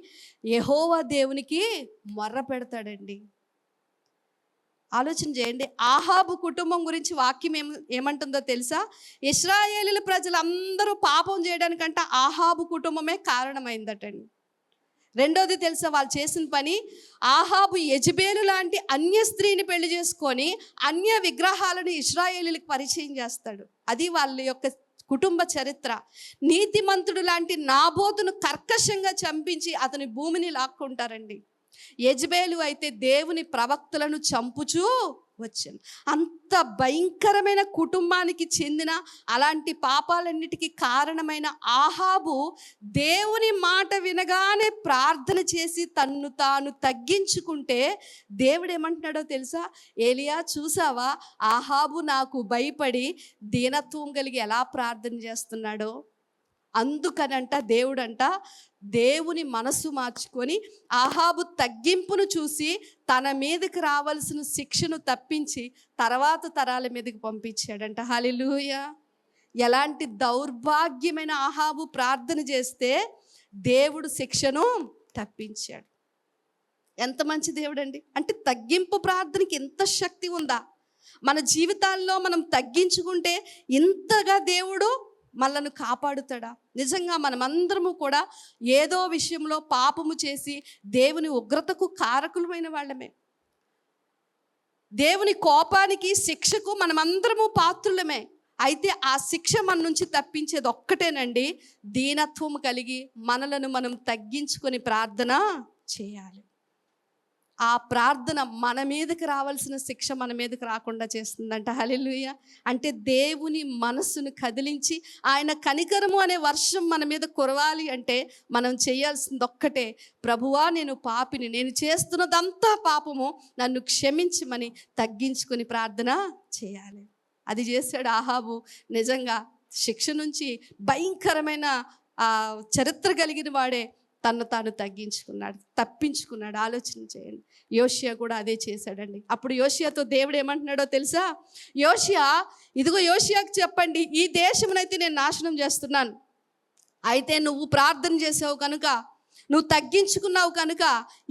యెహోవా దేవునికి మొర్ర పెడతాడండి. ఆలోచన చేయండి. ఆహాబు కుటుంబం గురించి వాక్యం ఏమంటుందో తెలుసా? ఇశ్రాయేలీల ప్రజలందరూ పాపం చేయడానికంటే ఆహాబు కుటుంబమే కారణమైందటండి. రెండోది తెలుసా వాళ్ళు చేసిన పని? ఆహాబు యెజెబెలు లాంటి అన్య స్త్రీని పెళ్లి చేసుకొని అన్య విగ్రహాలను ఇశ్రాయేలీలకు పరిచయం చేస్తాడు. అది వాళ్ళ యొక్క కుటుంబ చరిత్ర. నీతిమంతుడు లాంటి నాబోతును కర్కశంగా చంపించి అతని భూమిని లాక్కుంటారండి. యెజెబెలు అయితే దేవుని ప్రవక్తలను చంపుచూ వచ్చాను. అంత భయంకరమైన కుటుంబానికి చెందిన అలాంటి పాపాలన్నిటికీ కారణమైన ఆహాబు దేవుని మాట వినగానే ప్రార్థన చేసి తన్ను తాను తగ్గించుకుంటే దేవుడు ఏమంటున్నాడో తెలుసా? ఏలియా, చూసావా ఆహాబు నాకు భయపడి దీనత్వం కలిగి ఎలా ప్రార్థన చేస్తున్నాడో. అందుకనంట దేవుడంట దేవుని మనసు మార్చుకొని ఆహాబు తగ్గింపును చూసి తన మీదకి రావాల్సిన శిక్షను తప్పించి తర్వాత తరాల మీదకి పంపించాడంట. హల్లెలూయా. ఎలాంటి దౌర్భాగ్యమైన ఆహాబు ప్రార్థన చేస్తే దేవుడు శిక్షను తప్పించాడు. ఎంత మంచి దేవుడు అండి. అంటే తగ్గింపు ప్రార్థనకి ఎంత శక్తి ఉందా? మన జీవితాల్లో మనం తగ్గించుకుంటే ఇంతగా దేవుడు మనల్ని కాపాడుతాడా? నిజంగా మనమందరము కూడా ఏదో విషయంలో పాపము చేసి దేవుని ఉగ్రతకు కారకులమైన వాళ్ళమే. దేవుని కోపానికి శిక్షకు మనమందరము పాత్రులమే. అయితే ఆ శిక్ష మన నుంచి తప్పించేది ఒక్కటేనండి, దీనత్వం కలిగి మనలను మనం తగ్గించుకొని ప్రార్థన చేయాలి. ఆ ప్రార్థన మన మీదకి రావాల్సిన శిక్ష మన మీదకి రాకుండా చేస్తుందంట. హల్లెలూయా. అంటే దేవుని మనస్సును కదిలించి ఆయన కనికరము అనే వర్షం మన మీద కురవాలి అంటే మనం చేయాల్సింది ఒక్కటే, ప్రభువా నేను పాపిని, నేను చేస్తున్నదంతా పాపము, నన్ను క్షమించమని తగ్గించుకొని ప్రార్థన చేయాలి. అది చేశాడు ఆహాబు. నిజంగా శిక్ష నుంచి భయంకరమైన చరిత్ర కలిగిన వాడే తను తాను తప్పించుకున్నాడు. ఆలోచన చేయండి. యోషియా కూడా అదే చేశాడండి. అప్పుడు యోషియాతో దేవుడు ఏమంటున్నాడో తెలుసా? యోషియా, ఇదిగో యోషియాకు చెప్పండి, ఈ దేశమునైతే నేను నాశనం చేస్తున్నాను, అయితే నువ్వు ప్రార్థన చేసావు కనుక, నువ్వు తగ్గించుకున్నావు కనుక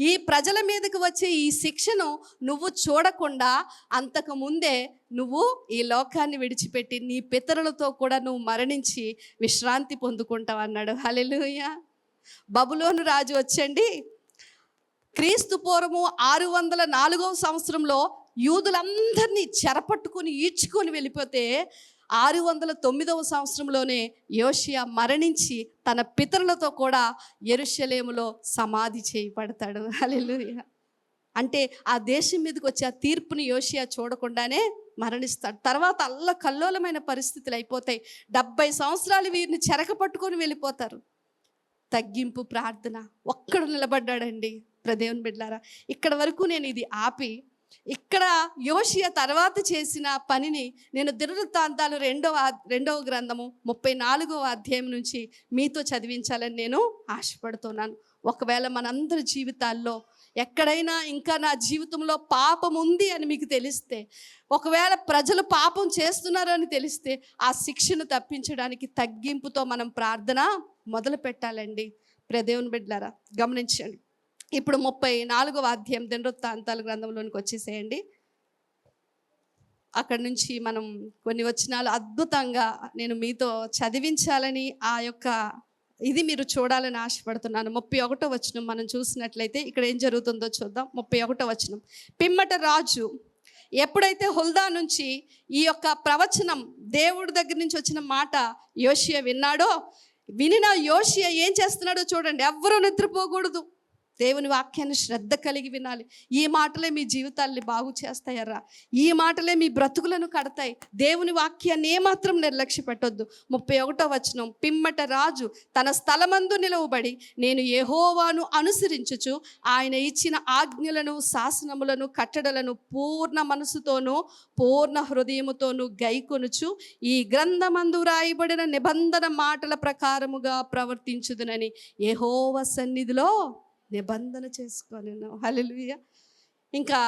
ఈ ప్రజల మీదకి వచ్చే ఈ శిక్షను నువ్వు చూడకుండా అంతకు ముందే నువ్వు ఈ లోకాన్ని విడిచిపెట్టి నీ పితరులతో కూడా నువ్వు మరణించి విశ్రాంతి పొందుకుంటావు అన్నాడు. హల్లెలూయా. బబులోను రాజు వచ్చండి క్రీస్తు పూర్వము 604వ సంవత్సరంలో యూదులందరినీ చెరపట్టుకుని ఈడ్చుకొని వెళ్ళిపోతే 609వ సంవత్సరంలోనే యోషియా మరణించి తన పితరులతో కూడా యెరూషలేములో సమాధి చేయబడతాడు. హల్లెలూయా. అంటే ఆ దేశం మీదకి వచ్చే ఆ తీర్పుని యోషియా చూడకుండానే మరణిస్తాడు. తర్వాత కల్లోలమైన పరిస్థితులు అయిపోతాయి. 70 సంవత్సరాలు వీరిని చెరక పట్టుకొని వెళ్ళిపోతారు. తగ్గింపు ప్రార్థన. ఒక్కడు నిలబడ్డాడండి. దేవుని బిడ్డలారా, ఇక్కడ వరకు నేను ఇది ఆపి, ఇక్కడ యోషియా తర్వాత చేసిన పనిని నేను దినవృత్తాంతాలు 2వ గ్రంథము 34వ అధ్యాయం నుంచి మీతో చదివించాలని నేను ఆశపడుతున్నాను. ఒకవేళ మనందరి జీవితాల్లో ఎక్కడైనా ఇంకా నా జీవితంలో పాపం ఉంది అని మీకు తెలిస్తే, ఒకవేళ ప్రజలు పాపం చేస్తున్నారని తెలిస్తే, ఆ శిక్షను తప్పించడానికి తగ్గింపుతో మనం ప్రార్థన మొదలు పెట్టాలండి. దేవుని బిడ్డలారా గమనించండి. ఇప్పుడు 34వ అధ్యాయం దినవృత్తాంతాల గ్రంథంలోనికి వచ్చేసేయండి. అక్కడి నుంచి మనం కొన్ని వచనాలు అద్భుతంగా నేను మీతో చదివించాలని ఇది మీరు చూడాలని ఆశపడుతున్నాను. 31వ వచనం మనం చూసినట్లయితే ఇక్కడ ఏం జరుగుతుందో చూద్దాం. 31వ వచనం. పిమ్మట రాజు ఎప్పుడైతే హుల్దా నుంచి ఈ ప్రవచనం దేవుడి దగ్గర నుంచి వచ్చిన మాట యోషియా విన్నాడో, వినిన యోషియా ఏం చేస్తున్నాడో చూడండి. ఎవ్వరూ నిద్రపోకూడదు. దేవుని వాక్యాన్ని శ్రద్ధ కలిగి వినాలి. ఈ మాటలే మీ జీవితాల్ని బాగు చేస్తాయర్రా. ఈ మాటలే మీ బ్రతుకులను కడతాయి. దేవుని వాక్యాన్ని ఏమాత్రం నిర్లక్ష్య పెట్టొద్దు. 31వ వచనం. పిమ్మట రాజు తన స్థలమందు నిలవబడి నేను యెహోవాను అనుసరించుచు ఆయన ఇచ్చిన ఆజ్ఞలను, శాసనములను, కట్టడలను పూర్ణ మనసుతోనూ పూర్ణ హృదయముతోనూ గైకొనుచు ఈ గ్రంథమందు రాయబడిన నిబంధన మాటల ప్రకారముగా ప్రవర్తించుదునని యెహోవా సన్నిధిలో నిబంధన చేసుకోలేను. హల్లెలూయా. ఇంకా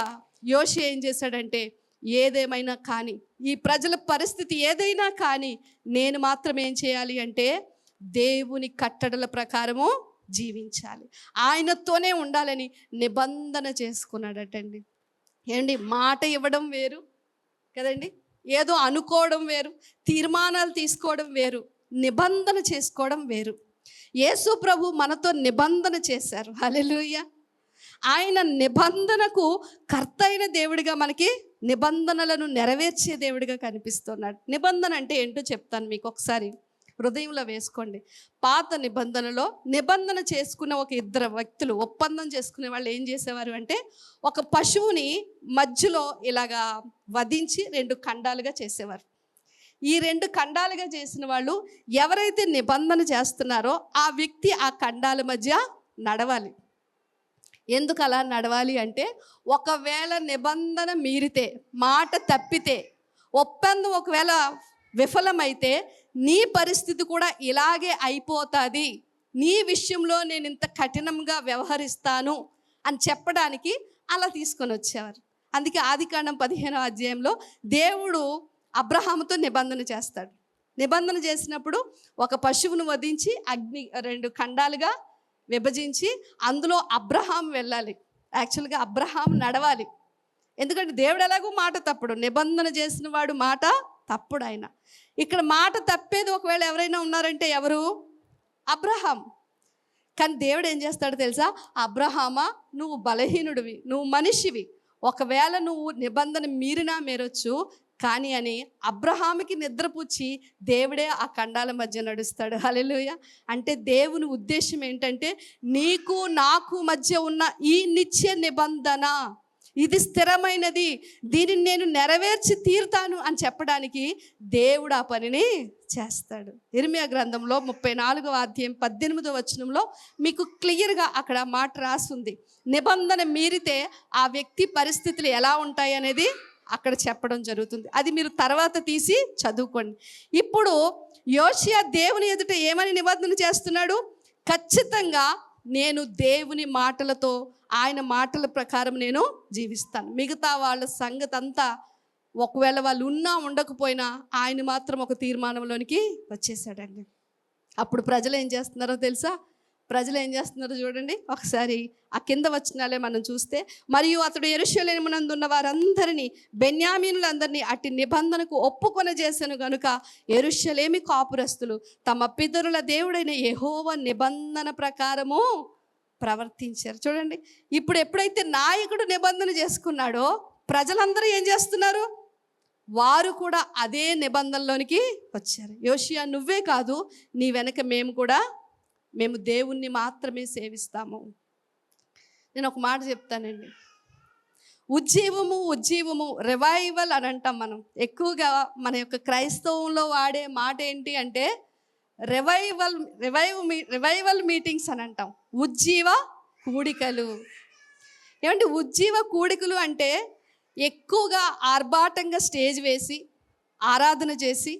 యోషియా ఏం చేశాడంటే, ఏదేమైనా కానీ, ఈ ప్రజల పరిస్థితి ఏదైనా కానీ, నేను మాత్రం ఏం చేయాలి అంటే దేవుని కట్టడల ప్రకారము జీవించాలి, ఆయనతోనే ఉండాలని నిబంధన చేసుకున్నాడటండి. ఏండి, మాట ఇవ్వడం వేరు కదండి, ఏదో అనుకోవడం వేరు, తీర్మానాలు తీసుకోవడం వేరు, నిబంధన చేసుకోవడం వేరు. యేసు ప్రభు మనతో నిబంధన చేశారు. హల్లెలూయా. ఆయన నిబంధనకు కర్త అయిన దేవుడిగా మనకి నిబంధనలను నెరవేర్చే దేవుడిగా కనిపిస్తున్నాడు. నిబంధన అంటే ఏంటో చెప్తాను మీకు, ఒకసారి హృదయంలో వేసుకోండి. పాత నిబంధనలో నిబంధన చేసుకున్న ఒక 2 వ్యక్తులు ఒప్పందం చేసుకునే వాళ్ళు ఏం చేసేవారు అంటే, ఒక పశువుని మధ్యలో ఇలాగా వధించి 2 ఖండాలుగా చేసేవారు. ఈ 2 ఖండాలుగా చేసిన వాళ్ళు ఎవరైతే నిబంధన చేస్తున్నారో ఆ వ్యక్తి ఆ ఖండాల మధ్య నడవాలి. ఎందుకు అలా నడవాలి అంటే, ఒకవేళ నిబంధన మీరితే, మాట తప్పితే, ఒప్పందం ఒకవేళ విఫలమైతే నీ పరిస్థితి కూడా ఇలాగే అయిపోతుంది, నీ విషయంలో నేను ఇంత కఠినంగా వ్యవహరిస్తాను అని చెప్పడానికి అలా తీసుకొని వచ్చేవారు. అందుకే ఆదికాండం 15వ అధ్యాయంలో దేవుడు అబ్రహాముతో నిబంధన చేస్తాడు. నిబంధన చేసినప్పుడు ఒక పశువును వధించి 2 ఖండాలుగా విభజించి అందులో అబ్రహాం వెళ్ళాలి. యాక్చువల్గా అబ్రహాం నడవాలి. ఎందుకంటే దేవుడు ఎలాగో మాట తప్పుడు, నిబంధన చేసిన వాడు మాట తప్పుడు. ఆయన ఇక్కడ మాట తప్పేది ఒకవేళ ఎవరైనా ఉన్నారంటే ఎవరు? అబ్రహాం. కానీ దేవుడు ఏం చేస్తాడో తెలుసా? అబ్రహామా, నువ్వు బలహీనుడివి, నువ్వు మనిషివి, ఒకవేళ నువ్వు నిబంధన మీరినా మేరొచ్చు, కానీ అని అబ్రహాముకి నిద్రపుచ్చి దేవుడే ఆ ఖండాల మధ్య నడుస్తాడు. హల్లెలూయా. అంటే దేవుని ఉద్దేశం ఏంటంటే, నీకు నాకు మధ్య ఉన్న ఈ నిత్య నిబంధన ఇది స్థిరమైనది, దీనిని నేను నెరవేర్చి తీరుతాను అని చెప్పడానికి దేవుడు ఆ పనిని చేస్తాడు. ఇర్మియా గ్రంథంలో 34వ అధ్యాయం 18వ వచనంలో మీకు క్లియర్గా అక్కడ మాట రాస్తుంది. నిబంధన మీరితే ఆ వ్యక్తి పరిస్థితులు ఎలా ఉంటాయి అనేది అక్కడ చెప్పడం జరుగుతుంది. అది మీరు తర్వాత తీసి చదువుకోండి. ఇప్పుడు యోషియా దేవుని ఎదుట ఏమని నిబంధన చేస్తున్నాడు? ఖచ్చితంగా నేను దేవుని మాటలతో, ఆయన మాటల ప్రకారం నేను జీవిస్తాను. మిగతా వాళ్ళ సంగతి అంతా ఒకవేళ వాళ్ళు ఉన్నా ఉండకపోయినా ఆయన మాత్రం ఒక తీర్మానంలోనికి వచ్చేసాడండి. అప్పుడు ప్రజలు ఏం చేస్తున్నారో తెలుసా? ప్రజలు ఏం చేస్తున్నారో చూడండి ఒకసారి. ఆ కింద వచనాలే మనం చూస్తే, మరియు అతడు యెరూషలేమునందున్న వారందరినీ, బెన్యామీనులందరినీ అట్టి నిబంధనకు ఒప్పుకొన చేసెను గనుక యెరూషలేమి కాపురస్తులు తమ పితరుల దేవుడైన యెహోవా నిబంధన ప్రకారము ప్రవర్తించారు. చూడండి, ఇప్పుడు ఎప్పుడైతే నాయకుడు నిబంధన చేసుకున్నాడో ప్రజలందరూ ఏం చేస్తున్నారు? వారు కూడా అదే నిబంధనలోనికి వచ్చారు. యోషియా నువ్వే కాదు, నీ వెనక మేము దేవుణ్ణి మాత్రమే సేవిస్తాము. నేను ఒక మాట చెప్తానండి. ఉజ్జీవము రివైవల్ అని అంటాం. మనం ఎక్కువగా మన యొక్క క్రైస్తవంలో వాడే మాట ఏంటి అంటే రివైవల్ మీటింగ్స్ అని అంటాం. ఉజ్జీవ కూడికలు. ఏమంటే ఉజ్జీవ కూడికలు అంటే ఎక్కువగా ఆర్భాటంగా స్టేజ్ వేసి ఆరాధన చేసి,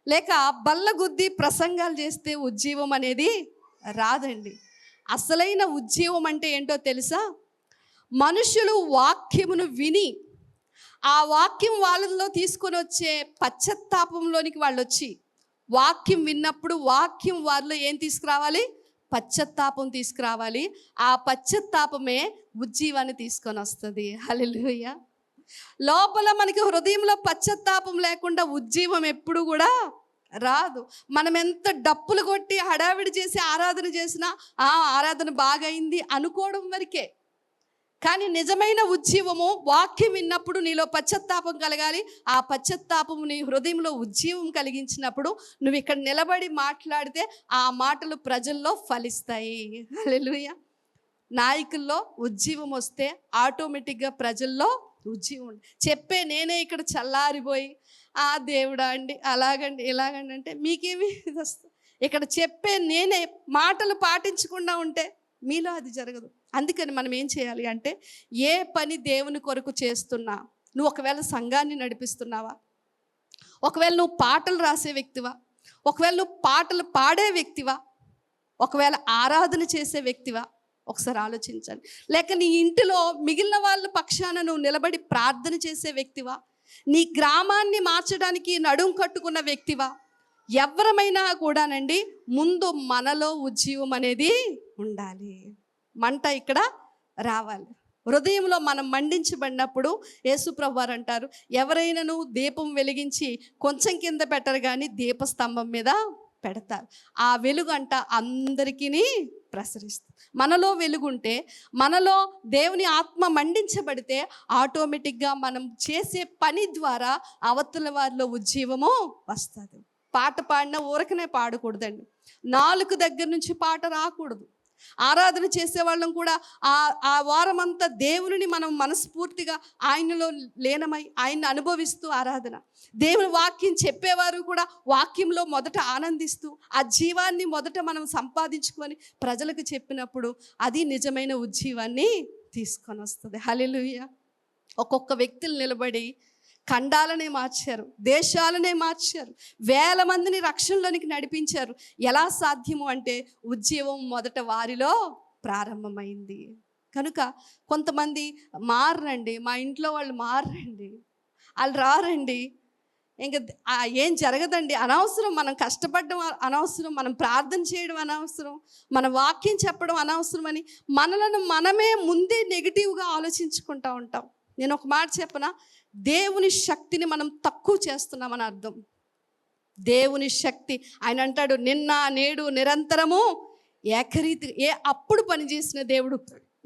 లేక బల్లగుద్ది ప్రసంగాలు చేస్తే ఉజ్జీవం అనేది రాదండి. అసలైన ఉజ్జీవం అంటే ఏంటో తెలుసా? మనుషులు వాక్యమును విని ఆ వాక్యం వాళ్ళలో తీసుకొని వచ్చే పశ్చాత్తాపంలోనికి వాళ్ళు వచ్చి, వాక్యం విన్నప్పుడు వాక్యం వారిలో ఏం తీసుకురావాలి? పశ్చాత్తాపం తీసుకురావాలి. ఆ పశ్చాత్తాపమే ఉజ్జీవాన్ని తీసుకొని వస్తుంది. హల్లెలూయా. లోపల మనకి హృదయంలో పశ్చాత్తాపం లేకుండా ఉజ్జీవం ఎప్పుడు కూడా రాదు. మనం ఎంత డప్పులు కొట్టి హడావిడి చేసి ఆరాధన చేసినా ఆరాధన బాగైంది అనుకోవడం వరకే. కానీ నిజమైన ఉజ్జీవము వాక్యం విన్నప్పుడు నీలో పశ్చాత్తాపం కలగాలి. ఆ పశ్చాత్తాపము నీ హృదయంలో ఉజ్జీవం కలిగించినప్పుడు నువ్వు ఇక్కడ నిలబడి మాట్లాడితే ఆ మాటలు ప్రజల్లో ఫలిస్తాయి. హల్లెలూయా. నాయకుల్లో ఉజ్జీవం వస్తే ఆటోమేటిక్గా ప్రజల్లో ఉజ్జీవం చెప్పే నేనే ఇక్కడ చల్లారిపోయి దేవుడా అండి అలాగండి ఇలాగండి అంటే మీకేమి వస్తుంది? ఇక్కడ చెప్పే నేనే మాటలు పాటించకుండా ఉంటే మీలో అది జరగదు. అందుకని మనం ఏం చేయాలి అంటే, ఏ పని దేవుని కొరకు చేస్తున్నా, నువ్వు ఒకవేళ సంఘాన్ని నడిపిస్తున్నావా, ఒకవేళ నువ్వు పాటలు రాసే వ్యక్తివా, ఒకవేళ నువ్వు పాటలు పాడే వ్యక్తివా, ఒకవేళ ఆరాధన చేసే వ్యక్తివా, ఒకసారి ఆలోచించండి. లేక నీ ఇంటిలో మిగిలిన వాళ్ళ పక్షాన నువ్వు నిలబడి ప్రార్థన చేసే వ్యక్తివా, నీ గ్రామాన్ని మార్చడానికి నడుం కట్టుకున్న వ్యక్తివా, ఎవరమైనా కూడానండి ముందు మనలో ఉజ్జీవం అనేది ఉండాలి. మంట ఇక్కడ రావాలి. హృదయంలో మనం మండించబడినప్పుడు యేసుప్రభు వారు అంటారు, ఎవరైనాను దీపం వెలిగించి కొంచెం కింద పెట్టరు కానీ దీపస్తంభం మీద పెడతారు. ఆ వెలుగంట అందరికీ ప్రసరిస్తుంది. మనలో వెలుగుంటే, మనలో దేవుని ఆత్మ మండించబడితే ఆటోమేటిక్గా మనం చేసే పని ద్వారా అవతల వారిలో ఉజ్జీవము వస్తుంది. పాట పాడినా ఊరకనే పాడకూడదండి. నాలుగు దగ్గర నుంచి పాట రాకూడదు. ఆరాధన చేసేవాళ్ళం కూడా ఆ వారం అంతా దేవుని మనం మనస్ఫూర్తిగా ఆయనలో లీనమై ఆయన్ని అనుభవిస్తూ ఆరాధన. దేవుని వాక్యం చెప్పేవారు కూడా వాక్యంలో మొదట ఆనందిస్తూ ఆ జీవాన్ని మొదట మనం సంపాదించుకొని ప్రజలకు చెప్పినప్పుడు అది నిజమైన ఉజ్జీవాన్ని తీసుకొని వస్తుంది. హల్లెలూయా. ఒక్కొక్క వ్యక్తులు నిలబడి ఖండాలనే మార్చారు, దేశాలనే మార్చారు, వేల మందిని రక్షణలోనికి నడిపించారు. ఎలా సాధ్యము అంటే ఉజ్జీవం మొదట వారిలో ప్రారంభమైంది. కనుక కొంతమంది మారండి, మా ఇంట్లో వాళ్ళు మారండి, వాళ్ళు రారండి, ఇంకా ఏం జరగదండి, అనవసరం మనం కష్టపడడం అనవసరం, మనం ప్రార్థన చేయడం అనవసరం, మన వాక్యం చెప్పడం అనవసరం అని మనలను మనమే ముందే నెగిటివ్గా ఆలోచించుకుంటూ ఉంటాం. నేను ఒక మాట చెప్పనా, దేవుని శక్తిని మనం తక్కువ చేస్తున్నామని అర్థం. దేవుని శక్తి, ఆయన అంటాడు నిన్న నేడు నిరంతరము ఏకరీతి. అప్పుడు పని చేసిన దేవుడు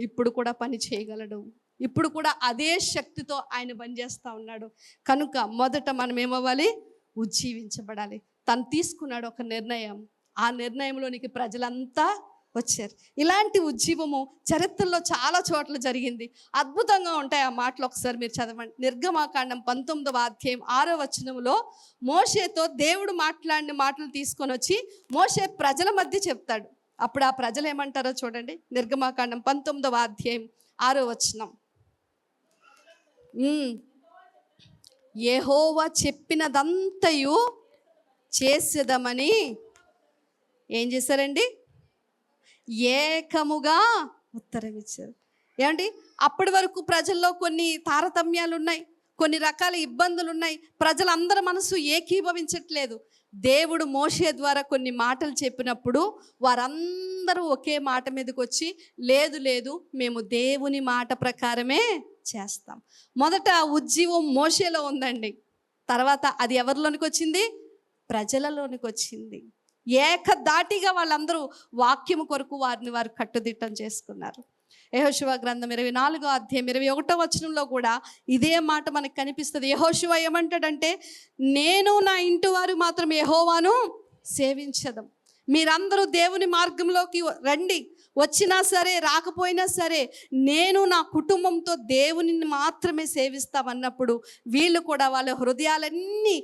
ఇప్పుడు కూడా పని చేయగలడు. ఇప్పుడు కూడా అదే శక్తితో ఆయన పనిచేస్తూ ఉన్నాడు. కనుక మొదట మనం ఏమవ్వాలి? ఉజ్జీవించబడాలి. తను తీసుకున్నాడు ఒక నిర్ణయం, ఆ నిర్ణయంలోనికి ప్రజలంతా వచ్చారు. ఇలాంటి ఉజ్జీవము చరిత్రలో చాలా చోట్ల జరిగింది. అద్భుతంగా ఉంటాయి ఆ మాటలు. ఒకసారి మీరు చదవండి. నిర్గమాకాండం 19వ అధ్యాయం 6వ వచనంలో మోషేతో దేవుడు మాట్లాడిన మాటలు తీసుకొని వచ్చి మోషే ప్రజల మధ్య చెప్తాడు. అప్పుడు ఆ ప్రజలు ఏమంటారో చూడండి. నిర్గమాకాండం 19వ అధ్యాయం 6వ వచనం. యెహోవా చెప్పినదంతయు చేసేదమని ఏం చేశారండి? ఏకముగా ఉత్తరం ఇచ్చారు. ఏమండి, అప్పటి వరకు ప్రజల్లో కొన్ని తారతమ్యాలు ఉన్నాయి, కొన్ని రకాల ఇబ్బందులు ఉన్నాయి, ప్రజలందరి మనసు ఏకీభవించట్లేదు. దేవుడు మోషే ద్వారా కొన్ని మాటలు చెప్పినప్పుడు వారందరూ ఒకే మాట మీదకి వచ్చి, లేదు లేదు, మేము దేవుని మాట ప్రకారమే చేస్తాం. మొదట ఉజ్జీవం మోషేలో ఉందండి, తర్వాత అది ఎవరిలోనికి వచ్చింది? ప్రజలలోనికి వచ్చింది. ఏకధాటిగా వాళ్ళందరూ వాక్యము కొరకు వారిని వారు కట్టుదిట్టం చేసుకున్నారు. యెహోషువ గ్రంథం 24వ అధ్యాయం 21వ వచనంలో కూడా ఇదే మాట మనకు కనిపిస్తుంది. యెహోషువ ఏమంటాడంటే, నేను నా ఇంటి వారు మాత్రం యెహోవాను సేవించదం. మీరందరూ దేవుని మార్గంలోకి రండి, వచ్చినా సరే రాకపోయినా సరే నేను నా కుటుంబంతో దేవుని మాత్రమే సేవిస్తామన్నప్పుడు వీళ్ళు కూడా వాళ్ళ హృదయాలన్నీ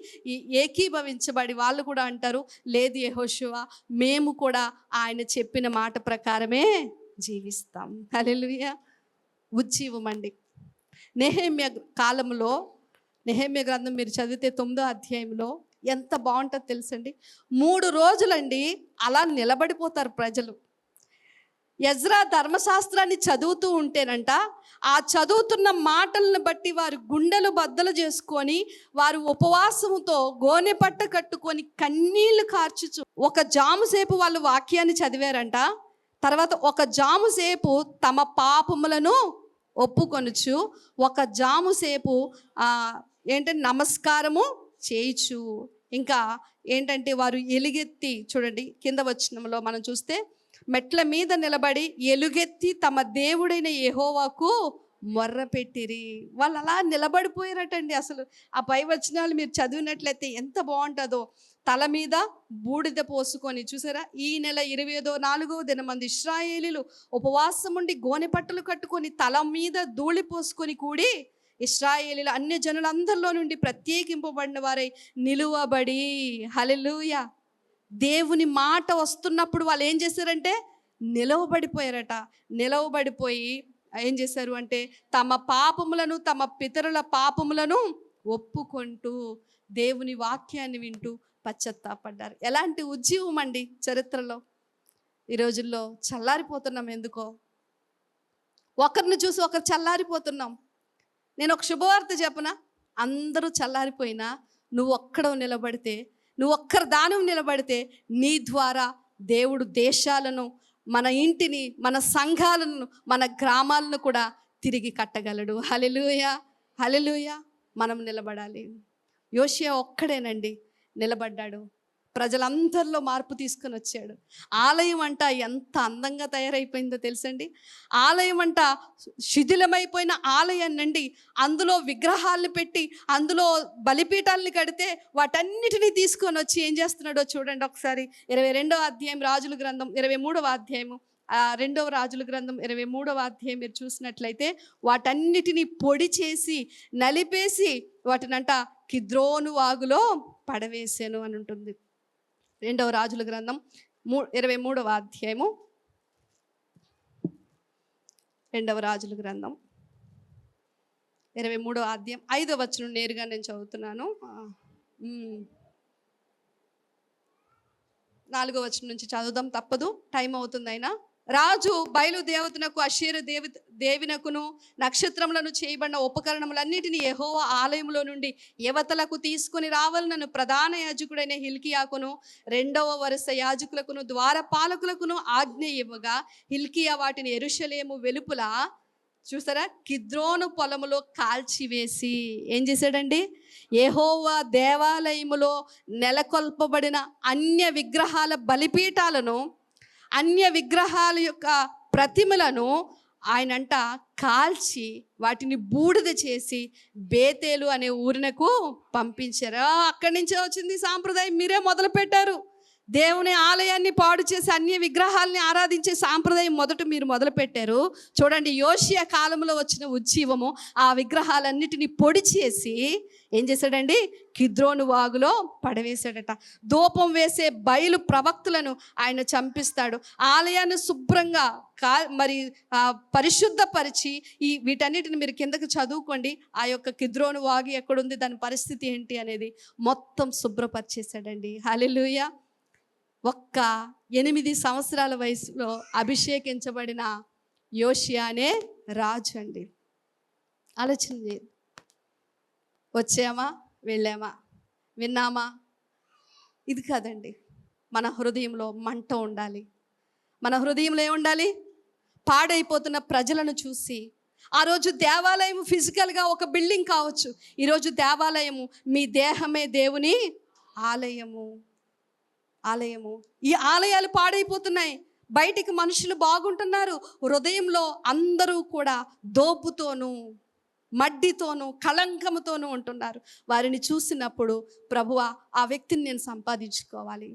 ఏకీభవించబడి వాళ్ళు కూడా అంటారు, లేదు యెహోషువ, మేము కూడా ఆయన చెప్పిన మాట ప్రకారమే జీవిస్తాం. హల్లెలూయా. ఉజ్జీవం అండి. నెహెమ్యా కాలంలో, నెహెమ్యా గ్రంథం మీరు చదివితే 9వ అధ్యాయంలో ఎంత బాగుంటుందో తెలుసండి. 3 రోజులండి అలా నిలబడిపోతారు ప్రజలు. ఎజ్రా ధర్మశాస్త్రాన్ని చదువుతూ ఉంటేనంట, ఆ చదువుతున్న మాటలను బట్టి వారు గుండెలు బద్దలు చేసుకొని వారు ఉపవాసముతో గోనె పట్ట కట్టుకొని కన్నీళ్లు కార్చుచు ఒక జాము సేపు వాళ్ళు వాక్యాన్ని చదివారంట. తర్వాత ఒక జాము సేపు తమ పాపములను ఒప్పుకొనుచు, ఒక జాము సేపు ఏంటంటే నమస్కారము చేయిచు, ఇంకా ఏంటంటే వారు ఎలుగెత్తి, చూడండి కింద వచనంలో మనం చూస్తే, మెట్ల మీద నిలబడి ఎలుగెత్తి తమ దేవుడైన యెహోవాకు మొర్రపెట్టిరి. వాళ్ళు అలా నిలబడిపోయారటండి. అసలు ఆ పై వచనాలు మీరు చదివినట్లయితే ఎంత బాగుంటుందో. తల మీద బూడిద పోసుకొని, చూసారా, ఈ నెల 24వ దినమంది ఇశ్రాయేలీలు ఉపవాసం ఉండి గోనె పట్టలు కట్టుకొని తల మీద ధూళి పోసుకొని కూడి ఇశ్రాయేలీలు అన్య జనులందరిలో నుండి ప్రత్యేకింపబడిన వారై నిలువబడి, హల్లెలూయా, దేవుని మాట వస్తున్నప్పుడు వాళ్ళు ఏం చేశారంటే నిలవబడిపోయారట. నిలవబడిపోయి ఏం చేశారు అంటే తమ పాపములను, తమ పితరుల పాపములను ఒప్పుకుంటూ దేవుని వాక్యాన్ని వింటూ పశ్చాత్తాపడ్డారు. ఎలాంటి ఉజ్జీవం అండి చరిత్రలో. ఈ రోజుల్లో చల్లారిపోతున్నాం. ఎందుకో ఒకరిని చూసి ఒకరు చల్లారిపోతున్నాం. నేను ఒక శుభవార్త చెప్పనా, అందరూ చల్లారిపోయినా నువ్వు ఒక్కడవు నిలబడితే, నువ్వు ఒక్కరి దానం నిలబడితే నీ ద్వారా దేవుడు దేశాలను, మన ఇంటిని, మన సంఘాలను, మన గ్రామాలను కూడా తిరిగి కట్టగలడు. హల్లెలూయా, హల్లెలూయా. మనం నిలబడాలి. యోషియా ఒక్కడేనండి నిలబడ్డాడు, ప్రజలందరిలో మార్పు తీసుకొని వచ్చాడు. ఆలయం అంట ఎంత అందంగా తయారైపోయిందో తెలుసండి. ఆలయం అంట శిథిలమైపోయిన ఆలయాన్నండి అందులో విగ్రహాలను పెట్టి అందులో బలిపీఠాలను కడితే వాటన్నిటినీ తీసుకొని వచ్చి ఏం చేస్తున్నాడో చూడండి ఒకసారి. 22వ అధ్యాయం రాజుల గ్రంథం 23వ అధ్యాయము 2వ రాజుల గ్రంథం 23వ అధ్యాయం మీరు చూసినట్లయితే వాటన్నిటిని పొడి చేసి నలిపేసి వాటినంట కిద్రోను వాగులో పడవేసాను అని ఉంటుంది. 2వ రాజుల గ్రంథం 23వ అధ్యాయము, 2వ రాజుల గ్రంథం 23వ అధ్యాయం 5వ వచనం నేరుగా నేను చదువుతున్నాను. 4వ వచనం నుంచి చదువుదాం, తప్పదు, టైం అవుతుంది. అయినా రాజు బయలుదేవతనకు అషేరు దేవినకును నక్షత్రములను చేయబడిన ఉపకరణములన్నిటినీ యెహోవా ఆలయంలో నుండి యువతలకు తీసుకుని రావాలనను ప్రధాన యాజకుడైన హిల్కియాకును 2వ వరుస యాజకులకును ద్వారపాలకులకును ఆజ్ఞ ఇవ్వగా హిల్కియా వాటిని యెరూషలేము వెలుపల, చూసారా, కిద్రోను పొలములో కాల్చివేసి ఏం చేశాడండి? యెహోవా దేవాలయములో నెలకొల్పబడిన అన్య విగ్రహాల బలిపీఠాలను, అన్య విగ్రహాల యొక్క ప్రతిమలను ఆయనంట కాల్చి వాటిని బూడిద చేసి బేతేలు అనే ఊరినకు పంపించారు. అక్కడి నుంచే వచ్చింది సాంప్రదాయం, మీరే మొదలు పెట్టారు. దేవుని ఆలయాన్ని పాడు చేసి అన్య విగ్రహాలని ఆరాధించే సాంప్రదాయం మొదట మీరు మొదలుపెట్టారు. చూడండి, యోషియా కాలంలో వచ్చిన ఉజ్జీవము ఆ విగ్రహాలన్నిటినీ పొడి చేసి ఏం చేశాడండి? కిద్రోను వాగులో పడవేశాడట. ధూపం వేసే బయలు ప్రవక్తలను ఆయన చంపిస్తాడు. ఆలయాన్ని శుభ్రంగా మరి పరిశుద్ధపరిచి వీటన్నిటిని మీరు కిందకి చదువుకోండి. ఆ యొక్క కిద్రోను వాగు ఎక్కడుంది, దాని పరిస్థితి ఏంటి అనేది మొత్తం శుభ్రపరిచేశాడండి. హల్లెలూయా. ఒక్క 8 సంవత్సరాల వయసులో అభిషేకించబడిన యోషియా అనే రాజు అండి. ఆలోచన చేయండి. వచ్చామా, వెళ్ళామా, విన్నామా? ఇది కాదండి. మన హృదయంలో మంట ఉండాలి. మన హృదయంలో ఏముండాలి? పాడైపోతున్న ప్రజలను చూసి, ఆ రోజు దేవాలయం ఫిజికల్గా ఒక బిల్డింగ్ కావచ్చు, ఈరోజు దేవాలయము మీ దేహమే దేవుని ఆలయము. ఈ ఆలయాలు పాడైపోతున్నాయి. బయటికి మనుషులు బాగుంటున్నారు, హృదయంలో అందరూ కూడా దోపుతోనూ మడ్డితోనూ కళంకముతోనూ ఉంటున్నారు. వారిని చూసినప్పుడు ప్రభువా, ఆ వ్యక్తిని నేను సంపాదించుకోవాలి,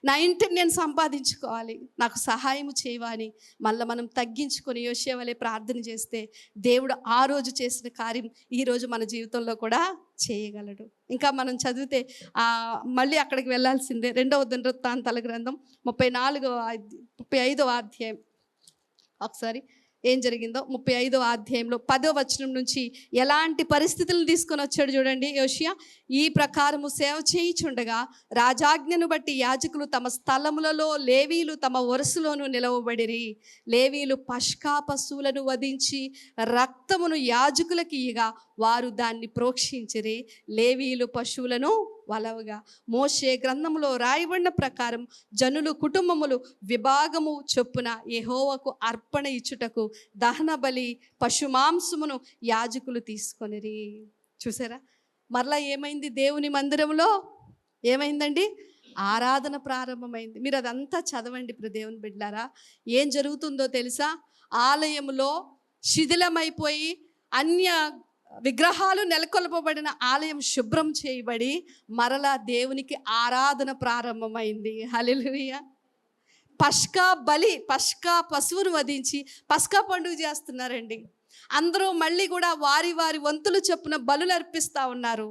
నా ఇంటిని నేను సంపాదించుకోవాలి, నాకు సహాయం చేయవని మళ్ళీ మనం తగ్గించుకొని యోషియా వలె ప్రార్థన చేస్తే దేవుడు ఆ రోజు చేసిన కార్యం ఈరోజు మన జీవితంలో కూడా చేయగలడు. ఇంకా మనం చదివితే మళ్ళీ అక్కడికి వెళ్ళాల్సిందే. 2వ దినవృత్తాంతాల గ్రంథం 35వ అధ్యాయం. ఒకసారి ఏం జరిగిందో 35వ అధ్యాయంలో 10వ వచనం నుంచి ఎలాంటి పరిస్థితులను తీసుకొని వచ్చాడు చూడండి యోషియా. ఈ ప్రకారము సేవ చేయుచుండగా రాజాజ్ఞను బట్టి యాజకులు తమ స్థలములలో, లేవీలు తమ వరుసలోను నిలవబడిరి. లేవీలు పస్కా పశువులను వధించి రక్తమును యాజకులకు ఇయ్యగా వారు దాన్ని ప్రోక్షించిరి. లేవీలు పశువులను వలవగా మోషే గ్రంథములో రాయబడిన ప్రకారం జనులు కుటుంబములు విభాగము చొప్పున యెహోవాకు అర్పణ ఇచ్చుటకు దహన బలి పశుమాంసమును యాజకులు తీసుకొనిరి. చూసారా, మరలా ఏమైంది? దేవుని మందిరంలో ఏమైందండి? ఆరాధన ప్రారంభమైంది. మీరు అదంతా చదవండి దేవుని బిడ్డలారా. ఏం జరుగుతుందో తెలుసా? ఆలయంలో శిథిలమైపోయి అన్య విగ్రహాలు నెలకొల్పబడిన ఆలయం శుభ్రం చేయబడి మరలా దేవునికి ఆరాధన ప్రారంభమైంది. హల్లెలూయా. పస్కా పశువును వధించి పస్కా పండుగ చేస్తున్నారండి. అందరూ మళ్ళీ కూడా వారి వారి వంతులు చొప్పున బలులు అర్పిస్తూ ఉన్నారు.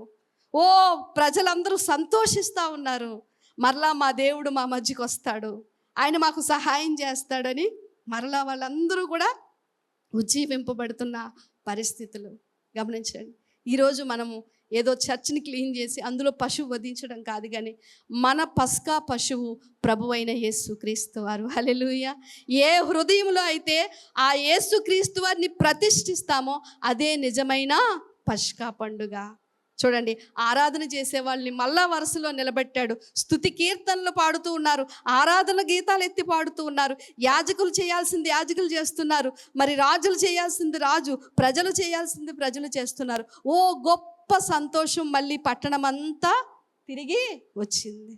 ప్రజలందరూ సంతోషిస్తూ ఉన్నారు. మరలా మా దేవుడు మా మధ్యకి వస్తాడు, ఆయన మాకు సహాయం చేస్తాడని మరలా వాళ్ళందరూ కూడా ఉజ్జీవింపబడుతున్న పరిస్థితులు గమనించండి. ఈరోజు మనము ఏదో చర్చిని క్లీన్ చేసి అందులో పశువు వధించడం కాదు, కానీ మన పస్కా పశువు ప్రభువైన యేసుక్రీస్తు వారు. హల్లెలూయా. ఏ హృదయంలో అయితే ఆ యేసుక్రీస్తు వారిని ప్రతిష్ఠిస్తామో అదే నిజమైన పస్కా పండుగ. చూడండి, ఆరాధన చేసే వాళ్ళని మళ్ళా వరుసలో నిలబెట్టాడు. స్తుతి కీర్తనలు పాడుతూ ఉన్నారు, ఆరాధన గీతాలు ఎత్తి పాడుతూ ఉన్నారు. యాజకులు చేయాల్సింది యాజకులు చేస్తున్నారు, మరి రాజులు చేయాల్సింది రాజు, ప్రజలు చేయాల్సింది ప్రజలు చేస్తున్నారు. గొప్ప సంతోషం మళ్ళీ పట్టణం అంతా తిరిగి వచ్చింది.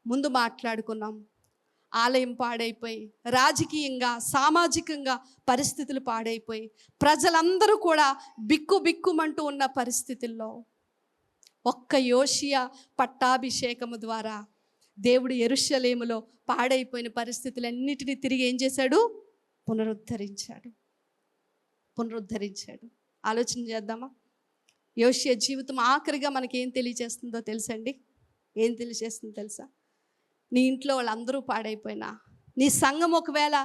ముందు మాట్లాడుకున్నాం, ఆలయం పాడైపోయి, రాజకీయంగా సామాజికంగా పరిస్థితులు పాడైపోయి, ప్రజలందరూ కూడా బిక్కుమంటూ ఉన్న పరిస్థితుల్లో ఒక్క యోషియా పట్టాభిషేకము ద్వారా దేవుడు యెరూషలేములో పాడైపోయిన పరిస్థితులన్నిటినీ తిరిగి ఏం చేశాడు? పునరుద్ధరించాడు. ఆలోచన చేద్దామా? యోషియా జీవితం ఆఖరిగా మనకి ఏం తెలియజేస్తుందో తెలుసండి? ఏం తెలియజేస్తుందో తెలుసా? నీ ఇంట్లో వాళ్ళందరూ పాడైపోయినా, నీ సంఘం ఒకవేళ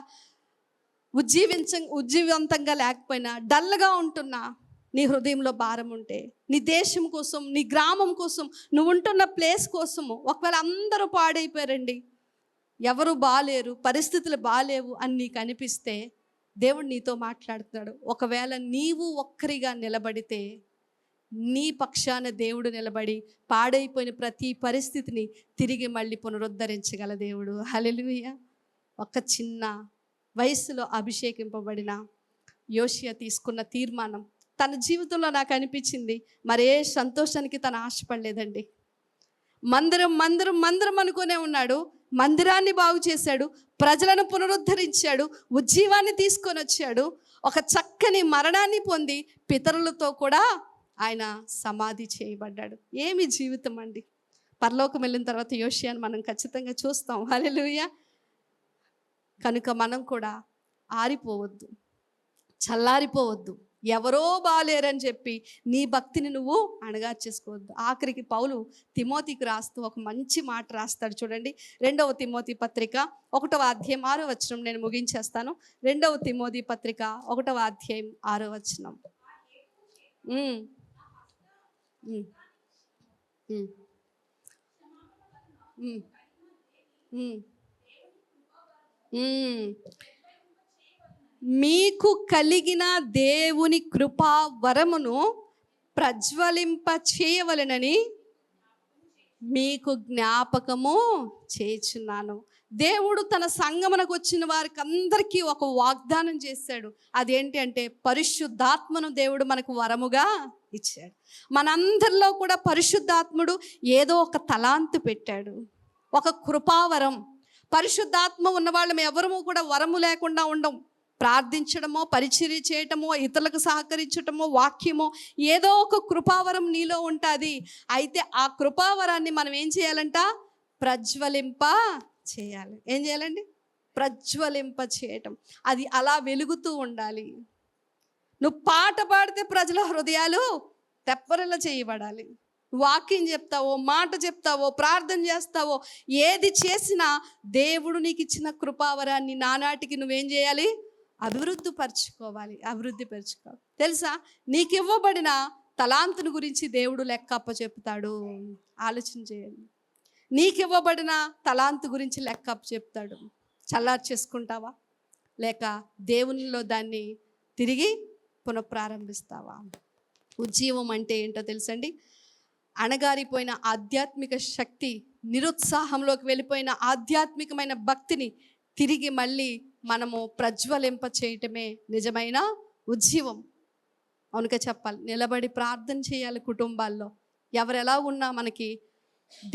ఉజ్జీవంతంగా లేకపోయినా, డల్గా ఉంటున్నా, నీ హృదయంలో భారం ఉంటే, నీ దేశం కోసం, నీ గ్రామం కోసం, నువ్వు ఉంటున్న ప్లేస్ కోసము ఒకవేళ అందరూ పాడైపోయారండి, ఎవరు బాలేరు, పరిస్థితులు బాలేవు అని నీకు అనిపిస్తే దేవుడు నీతో మాట్లాడుతున్నాడు. ఒకవేళ నీవు ఒక్కరిగా నిలబడితే నీ పక్షాన దేవుడు నిలబడి పాడైపోయిన ప్రతి పరిస్థితిని తిరిగి మళ్ళీ పునరుద్ధరించగల దేవుడు. హల్లెలూయా. ఒక చిన్న వయసులో అభిషేకింపబడిన యోషియా తీసుకున్న తీర్మానం తన జీవితంలో నాకు అనిపించింది, మరే సంతోషానికి తను ఆశపడలేదండి. మందిరం అనుకునే ఉన్నాడు, మందిరాన్ని బాగు చేశాడు, ప్రజలను పునరుద్ధరించాడు, ఉజ్జీవాన్ని తీసుకొని వచ్చాడు, ఒక చక్కని మరణాన్ని పొంది పితరులతో కూడా ఆయన సమాధి చేయబడ్డాడు. ఏమి జీవితం అండి! పరలోకం వెళ్ళిన తర్వాత యోషియాని మనం ఖచ్చితంగా చూస్తాం. హల్లెలూయా. కనుక మనం కూడా ఆరిపోవద్దు, చల్లారిపోవద్దు. ఎవరో బాలేరని చెప్పి నీ భక్తిని నువ్వు అణగార్చేసుకోవద్దు. ఆఖరికి పౌలు తిమోతికి రాస్తూ ఒక మంచి మాట రాస్తాడు చూడండి. 2వ తిమోతి పత్రిక 1వ అధ్యాయం 6వ వచనం. నేను ముగించేస్తాను. 2వ తిమోతి పత్రిక 1వ అధ్యాయం 6వ వచనం. మీకు కలిగిన దేవుని కృపా వరమును ప్రజ్వలింప చేయవలెనని మీకు జ్ఞాపకము చేయుచున్నాను. దేవుడు తన సంగమునకు వచ్చిన వారికి అందరికీ ఒక వాగ్దానం చేశాడు. అదేంటి అంటే పరిశుద్ధాత్మను దేవుడు మనకు వరముగా ఇచ్చాడు. మనందరిలో కూడా పరిశుద్ధాత్ముడు ఏదో ఒక తలాంతు పెట్టాడు, ఒక కృపావరం. పరిశుద్ధాత్మ ఉన్న వాళ్ళం ఎవరము కూడా వరము లేకుండా ఉండం. ప్రార్థించడమో, పరిచర్య చేయటమో, ఇతరులకు సహకరించటమో, వాక్యమో, ఏదో ఒక కృపావరం నీలో ఉంటుంది. అయితే ఆ కృపావరాన్ని మనం ఏం చేయాలంట? ప్రజ్వలింప చేయాలి. ఏం చేయాలండి? ప్రజ్వలింప చేయటం. అది అలా వెలుగుతూ ఉండాలి. నువ్వు పాట పాడితే ప్రజల హృదయాలు తెప్పరిల్ల చేయబడాలి. వాక్యం చెప్తావో, మాట చెప్తావో, ప్రార్థన చేస్తావో, ఏది చేసినా దేవుడు నీకు ఇచ్చిన కృపావరాన్ని నానాటికి నువ్వేం చేయాలి? అభివృద్ధి పరచుకోవాలి. తెలుసా, నీకు ఇవ్వబడిన తలాంతుని గురించి దేవుడు లెక్క అప్పచెప్తాడు. ఆలోచన చేయండి. నీకు ఇవ్వబడిన తలాంతు గురించి లెక్క అప్పచెప్తాడు. చల్లారు చేసుకుంటావా, లేక దేవునిలో దాన్ని తిరిగి పునఃప్రారంభిస్తావా? ఉజ్జీవం అంటే ఏంటో తెలుసండి? అణగారిపోయిన ఆధ్యాత్మిక శక్తి, నిరుత్సాహంలోకి వెళ్ళిపోయిన ఆధ్యాత్మికమైన భక్తిని తిరిగి మళ్ళీ మనము ప్రజ్వలింప చేయటమే నిజమైన ఉజ్జీవం. అవునుగా చెప్పాలి. నిలబడి ప్రార్థన చేయాలి. కుటుంబాల్లో ఎవరెలా ఉన్నా మనకి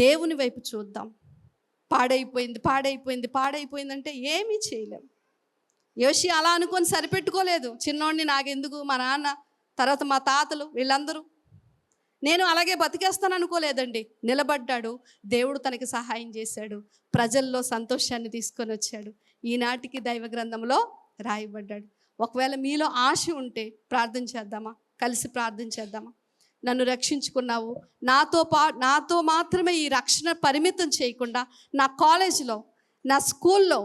దేవుని వైపు చూద్దాం. పాడైపోయింది అంటే ఏమీ చేయలేం. యోషి అలా అనుకొని సరిపెట్టుకోలేదు. చిన్నోడిని నాకెందుకు, మా నాన్న, తర్వాత మా తాతలు, వీళ్ళందరూ, నేను అలాగే బతికేస్తాను అనుకోలేదండి. నిలబడ్డాడు. దేవుడు తనకి సహాయం చేశాడు. ప్రజల్లో సంతోషాన్ని తీసుకొని వచ్చాడు. ఈనాటికి దైవ గ్రంథంలో రాయబడ్డాడు. ఒకవేళ మీలో ఆశ ఉంటే ప్రార్థన చేద్దామా? కలిసి ప్రార్థన చేద్దామా? నన్ను రక్షించుకున్నావు, నాతో మాత్రమే ఈ రక్షణ పరిమితం చేయకుండా నా కాలేజీలో, నా స్కూల్లో,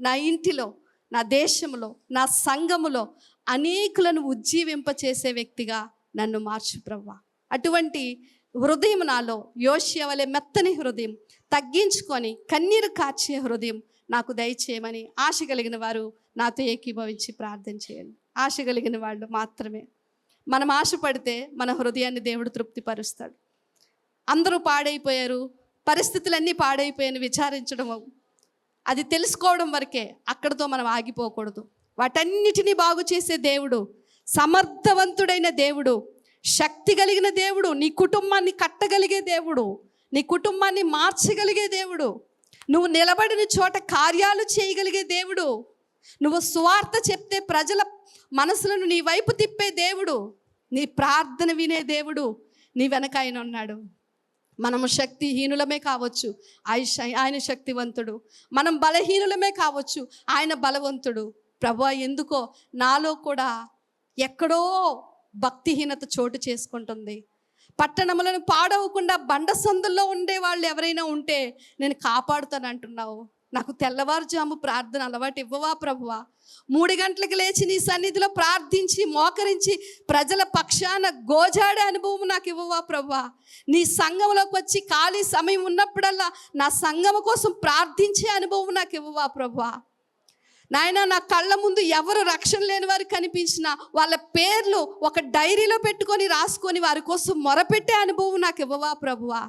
నా ఇంటిలో, నా దేశంలో, నా సంఘములో అనేకులను ఉజ్జీవింపచేసే వ్యక్తిగా నన్ను మార్చు ప్రభువా. అటువంటి హృదయం నాలో యోషియా వలె మెత్తని హృదయం, తగ్గించుకొని కన్నీరు కార్చే హృదయం నాకు దయచేయమని ఆశ కలిగిన వారు నాతో ఏకీభవించి ప్రార్థన చేయండి. ఆశ కలిగిన వాళ్ళు మాత్రమే. మనం ఆశపడితే మన హృదయాన్ని దేవుడు తృప్తిపరుస్తాడు. అందరూ పాడైపోయారు, పరిస్థితులన్నీ పాడైపోయాయని విచారించడం, అది తెలుసుకోవడం వరకే. అక్కడితో మనం ఆగిపోకూడదు. వాటన్నిటినీ బాగు చేసే దేవుడు, సమర్థవంతుడైన దేవుడు, శక్తి కలిగిన దేవుడు, నీ కుటుంబాన్ని కట్టగలిగే దేవుడు, నీ కుటుంబాన్ని మార్చగలిగే దేవుడు, నువ్వు నిలబడిన చోట కార్యాలు చేయగలిగే దేవుడు, నువ్వు సువార్త చెప్తే ప్రజల మనసులను నీ వైపు తిప్పే దేవుడు, నీ ప్రార్థన వినే దేవుడు నీ వెనక ఆయన ఉన్నాడు. మనము శక్తిహీనులమే కావచ్చు, ఆయన శక్తివంతుడు. మనం బలహీనులమే కావచ్చు, ఆయన బలవంతుడు. ప్రభువా, ఎందుకో నాలో కూడా ఎక్కడో భక్తిహీనత చోటు చేసుకుంటుంది. పట్టణములను పాడవకుండా బండ సందుల్లో ఉండే వాళ్ళు ఎవరైనా ఉంటే నేను కాపాడుతాను అంటున్నావు. నాకు తెల్లవారుజాము ప్రార్థన అలవాటు ఇవ్వవా ప్రభువా? 3 గంటలకు లేచి నీ సన్నిధిలో ప్రార్థించి మోకరించి ప్రజల పక్షాన గోజాడే అనుభవం నాకు ఇవ్వవా ప్రభువా? నీ సంఘంలోకి వచ్చి ఖాళీ సమయం ఉన్నప్పుడల్లా నా సంఘం కోసం ప్రార్థించే అనుభవం నాకు ఇవ్వవా ప్రభువా? నాయన, నా కళ్ళ ముందు ఎవరు రక్షణ లేని వారు కనిపించినా వాళ్ళ పేర్లు ఒక డైరీలో పెట్టుకొని రాసుకొని వారి కోసం మొరపెట్టే అనుభవం నాకు ఇవ్వవా ప్రభువా?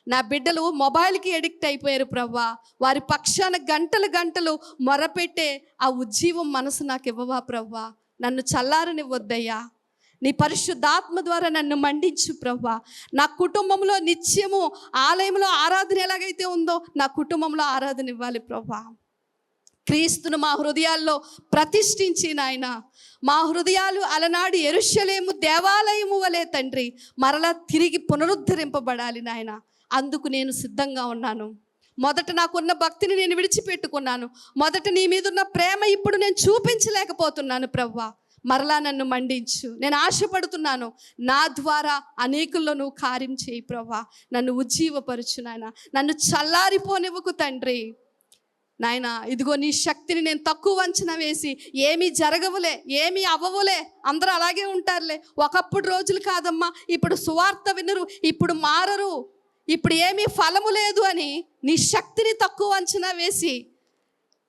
నా బిడ్డలు మొబైల్కి ఎడిక్ట్ అయిపోయారు ప్రభువా, వారి పక్షాన గంటలు మొరపెట్టే ఆ ఉజ్జీవం మనసు నాకు ఇవ్వవా ప్రభువా? నన్ను చల్లారనివ్వద్దయ్యా. నీ పరిశుద్ధాత్మ ద్వారా నన్ను మండించు ప్రభువా. నా కుటుంబంలో నిత్యము ఆలయంలో ఆరాధన ఎలాగైతే ఉందో నా కుటుంబంలో ఆరాధన ఇవ్వాలి ప్రభువా. క్రీస్తును మా హృదయాల్లో ప్రతిష్ఠించి నాయన, మా హృదయాలు అలనాడు యెరూషలేము దేవాలయము వలె తండ్రి మరలా తిరిగి పునరుద్ధరింపబడాలి నాయన. అందుకు నేను సిద్ధంగా ఉన్నాను. మొదట నాకున్న భక్తిని నేను విడిచిపెట్టుకున్నాను. మొదట నీ మీద ఉన్న ప్రేమ ఇప్పుడు నేను చూపించలేకపోతున్నాను ప్రభువా. మరలా నన్ను మండించు. నేను ఆశపడుతున్నాను, నా ద్వారా అనేకుల్లో నువ్వు కార్యం చేయి ప్రభువా. నన్ను ఉజ్జీవపరచు నాయన, నన్ను చల్లారిపోనివ్వకు తండ్రి. నాయన ఇదిగో నీ శక్తిని నేను తక్కువ అంచనా వేసి ఏమీ జరగవులే, ఏమీ అవ్వవులే, అందరూ అలాగే ఉంటారులే, ఒకప్పుడు రోజులు కాదమ్మా, ఇప్పుడు సువార్త వినరు, ఇప్పుడు మారరు, ఇప్పుడు ఏమీ ఫలము లేదు అని నీ శక్తిని తక్కువ అంచనా వేసి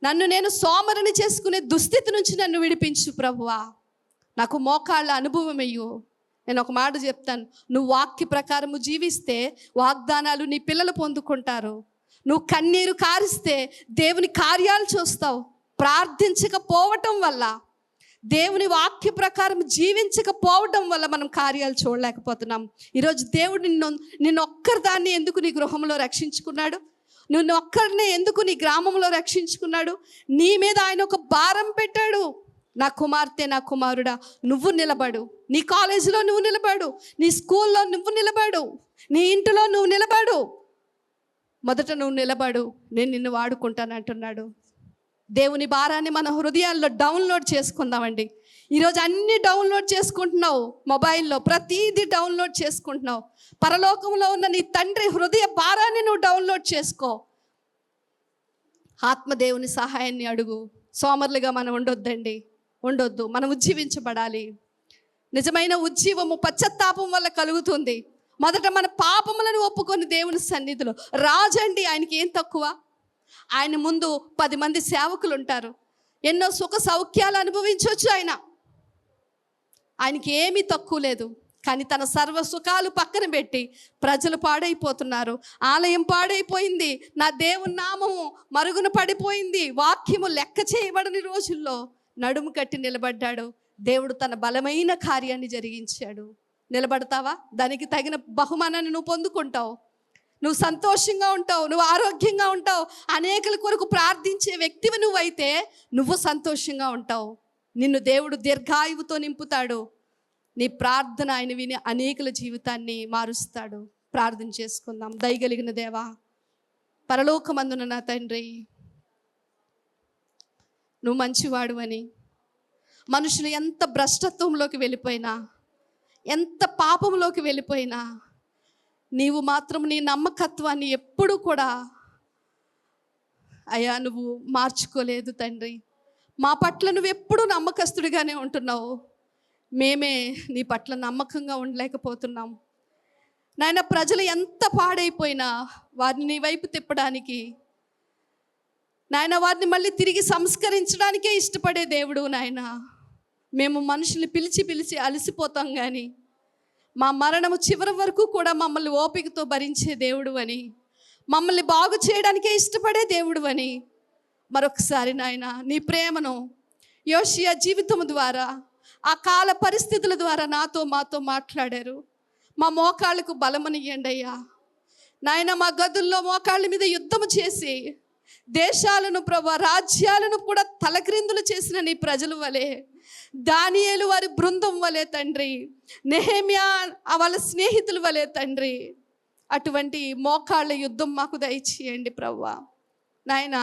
నన్ను నేను సోమరిని చేసుకునే దుస్థితి నుంచి నన్ను విడిపించు ప్రభువా. నాకు మోకాళ్ళ అనుభవం అయ్యో. నేను ఒక మాట చెప్తాను, నువ్వు వాక్య ప్రకారము జీవిస్తే వాగ్దానాలు నీ పిల్లలు పొందుకుంటారు. నువ్వు కన్నీరు కారిస్తే దేవుని కార్యాలు చూస్తావు. ప్రార్థించకపోవటం వల్ల, దేవుని వాక్య ప్రకారం జీవించకపోవడం వల్ల మనం కార్యాలు చూడలేకపోతున్నాం. ఈరోజు దేవుడు నిన్ను ఒక్కరిదాన్ని ఎందుకు నీ గృహంలో రక్షించుకున్నాడు? నిన్ను ఒక్కరినే ఎందుకు నీ గ్రామంలో రక్షించుకున్నాడు? నీ మీద ఆయన ఒక భారం పెట్టాడు. నా కుమార్తె, నా కుమారుడా, నువ్వు నిలబడు. నీ కాలేజీలో నువ్వు నిలబడు, నీ స్కూల్లో నువ్వు నిలబడు, నీ ఇంటిలో నువ్వు నిలబడు. మొదట నువ్వు నిలబడు, నేను నిన్ను వాడుకుంటాను అంటున్నాడు. దేవుని భారాన్ని మన హృదయాల్లో డౌన్లోడ్ చేసుకుందామండి. ఈరోజు అన్నీ డౌన్లోడ్ చేసుకుంటున్నావు, మొబైల్లో ప్రతిదీ డౌన్లోడ్ చేసుకుంటున్నావు. పరలోకంలో ఉన్న నీ తండ్రి హృదయ భారాన్ని నువ్వు డౌన్లోడ్ చేసుకో. ఆత్మదేవుని సహాయాన్ని అడుగు. సోమరులుగా మనం ఉండొద్దు. మనం ఉజ్జీవించబడాలి. నిజమైన ఉజ్జీవము పశ్చాత్తాపం వల్ల కలుగుతుంది. మొదట మన పాపములను ఒప్పుకొని దేవుని సన్నిధిలో రాజండి. ఆయనకి ఏం తక్కువ? ఆయన ముందు 10 మంది సేవకులు ఉంటారు, ఎన్నో సుఖ సౌఖ్యాలు అనుభవించవచ్చు. ఆయనకి ఏమీ తక్కువ లేదు. కానీ తన సర్వ సుఖాలు పక్కన పెట్టి ప్రజలు పాడైపోతున్నారు, ఆలయం పాడైపోయింది, నా దేవుని నామము మరుగున పడిపోయింది, వాక్యము లెక్క చేయబడని రోజుల్లో నడుము కట్టి నిలబడ్డాడు. దేవుడు తన బలమైన కార్యాన్ని జరిగించాడు. నిలబడతావా? దానికి తగిన బహుమానాన్ని నువ్వు పొందుకుంటావు. నువ్వు సంతోషంగా ఉంటావు, నువ్వు ఆరోగ్యంగా ఉంటావు. అనేకుల కొరకు ప్రార్థించే వ్యక్తివి నువ్వైతే నువ్వు సంతోషంగా ఉంటావు. నిన్ను దేవుడు దీర్ఘాయువుతో నింపుతాడు. నీ ప్రార్థన ఆయన విని అనేకుల జీవితాన్ని మారుస్తాడు. ప్రార్థన చేసుకుందాం. దయగలిగిన దేవా, పరలోకమందున నా తండ్రి, నువ్వు మంచివాడు అని, మనుషులు ఎంత భ్రష్టత్వంలోకి వెళ్ళిపోయినా, ఎంత పాపంలోకి వెళ్ళిపోయినా, నీవు మాత్రం నీ నమ్మకత్వాన్ని ఎప్పుడూ కూడా అయ్యా నువ్వు మార్చుకోలేదు తండ్రి. మా పట్ల నువ్వు ఎప్పుడూ నమ్మకస్తుడిగానే ఉంటున్నావు. మేమే నీ పట్ల నమ్మకంగా ఉండలేకపోతున్నాం నాయన. ప్రజలు ఎంత పాడైపోయినా వారిని నీ వైపు తిప్పడానికి నాయన, వారిని మళ్ళీ తిరిగి సంస్కరించడానికే ఇష్టపడే దేవుడు నాయన. మేము మనుషుల్ని పిలిచి అలసిపోతాం, కానీ మా మరణము చివరి వరకు కూడా మమ్మల్ని ఓపికతో భరించే దేవుడు అని, మమ్మల్ని బాగు చేయడానికే ఇష్టపడే దేవుడు అని మరొకసారి నాయన నీ ప్రేమను యోషియా జీవితం ద్వారా, ఆ కాల పరిస్థితుల ద్వారా మాతో మాట్లాడారు. మా మోకాళ్ళకు బలమనియండి అయ్యా నాయన. మా గదుల్లో మోకాళ్ళ మీద యుద్ధము చేసి దేశాలను ప్రభా, రాజ్యాలను కూడా తలక్రిందులు చేసిన నీ ప్రజల వలె, దానియేలు వారి బృందం వలె తండ్రి, నెహెమ్యా వాళ్ళ స్నేహితుల వలె తండ్రి, అటువంటి మోకాళ్ళ యుద్ధం మాకు దయచేయండి ప్రభువా నాయన.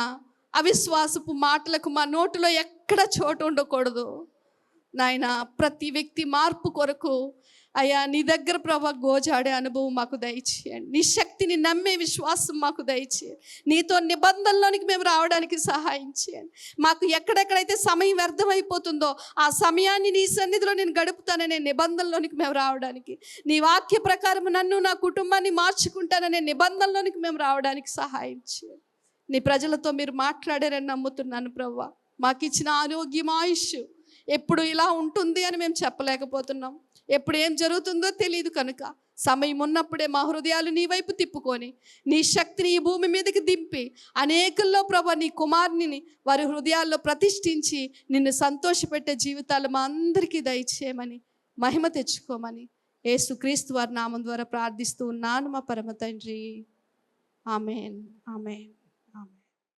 అవిశ్వాసపు మాటలకు మా నోటిలో ఎక్కడ చోటు ఉండకూడదు నాయన. ప్రతి వ్యక్తి మార్పు కొరకు అయ్యా నీ దగ్గర ప్రభా గోజాడే అనుభవం మాకు దయచేయండి. నీ శక్తిని నమ్మే విశ్వాసం మాకు దయచేయండి. నీతో నిబంధనలోనికి మేము రావడానికి సహాయం చేయండి. మాకు ఎక్కడెక్కడైతే సమయం వ్యర్థమైపోతుందో ఆ సమయాన్ని నీ సన్నిధిలో నేను గడుపుతాననే నిబంధనలోనికి మేము రావడానికి, నీ వాక్య ప్రకారం నన్ను నా కుటుంబాన్ని మార్చుకుంటాననే నిబంధనలోనికి మేము రావడానికి సహాయం చేయండి. నీ ప్రజలతో మీరు మాట్లాడారని నమ్ముతున్నాను ప్రభువా. మాకు ఇచ్చిన ఆరోగ్యం, ఆయుష్ ఎప్పుడు ఇలా ఉంటుంది అని మేము చెప్పలేకపోతున్నాం. ఎప్పుడు ఏం జరుగుతుందో తెలియదు కనుక సమయం ఉన్నప్పుడే మా హృదయాలు నీ వైపు తిప్పుకొని నీ శక్తిని ఈ భూమి మీదకి దింపి అనేకుల్లో ప్రభా నీ కుమారుని వారి హృదయాల్లో ప్రతిష్ఠించి నిన్ను సంతోషపెట్టే జీవితాలు మా అందరికీ దయచేయమని, మహిమ తెచ్చుకోమని యేసుక్రీస్తు వారి నామం ద్వారా ప్రార్థిస్తూ ఉన్నాను మా పరమ తండ్రి. ఆమేన్, ఆమేన్.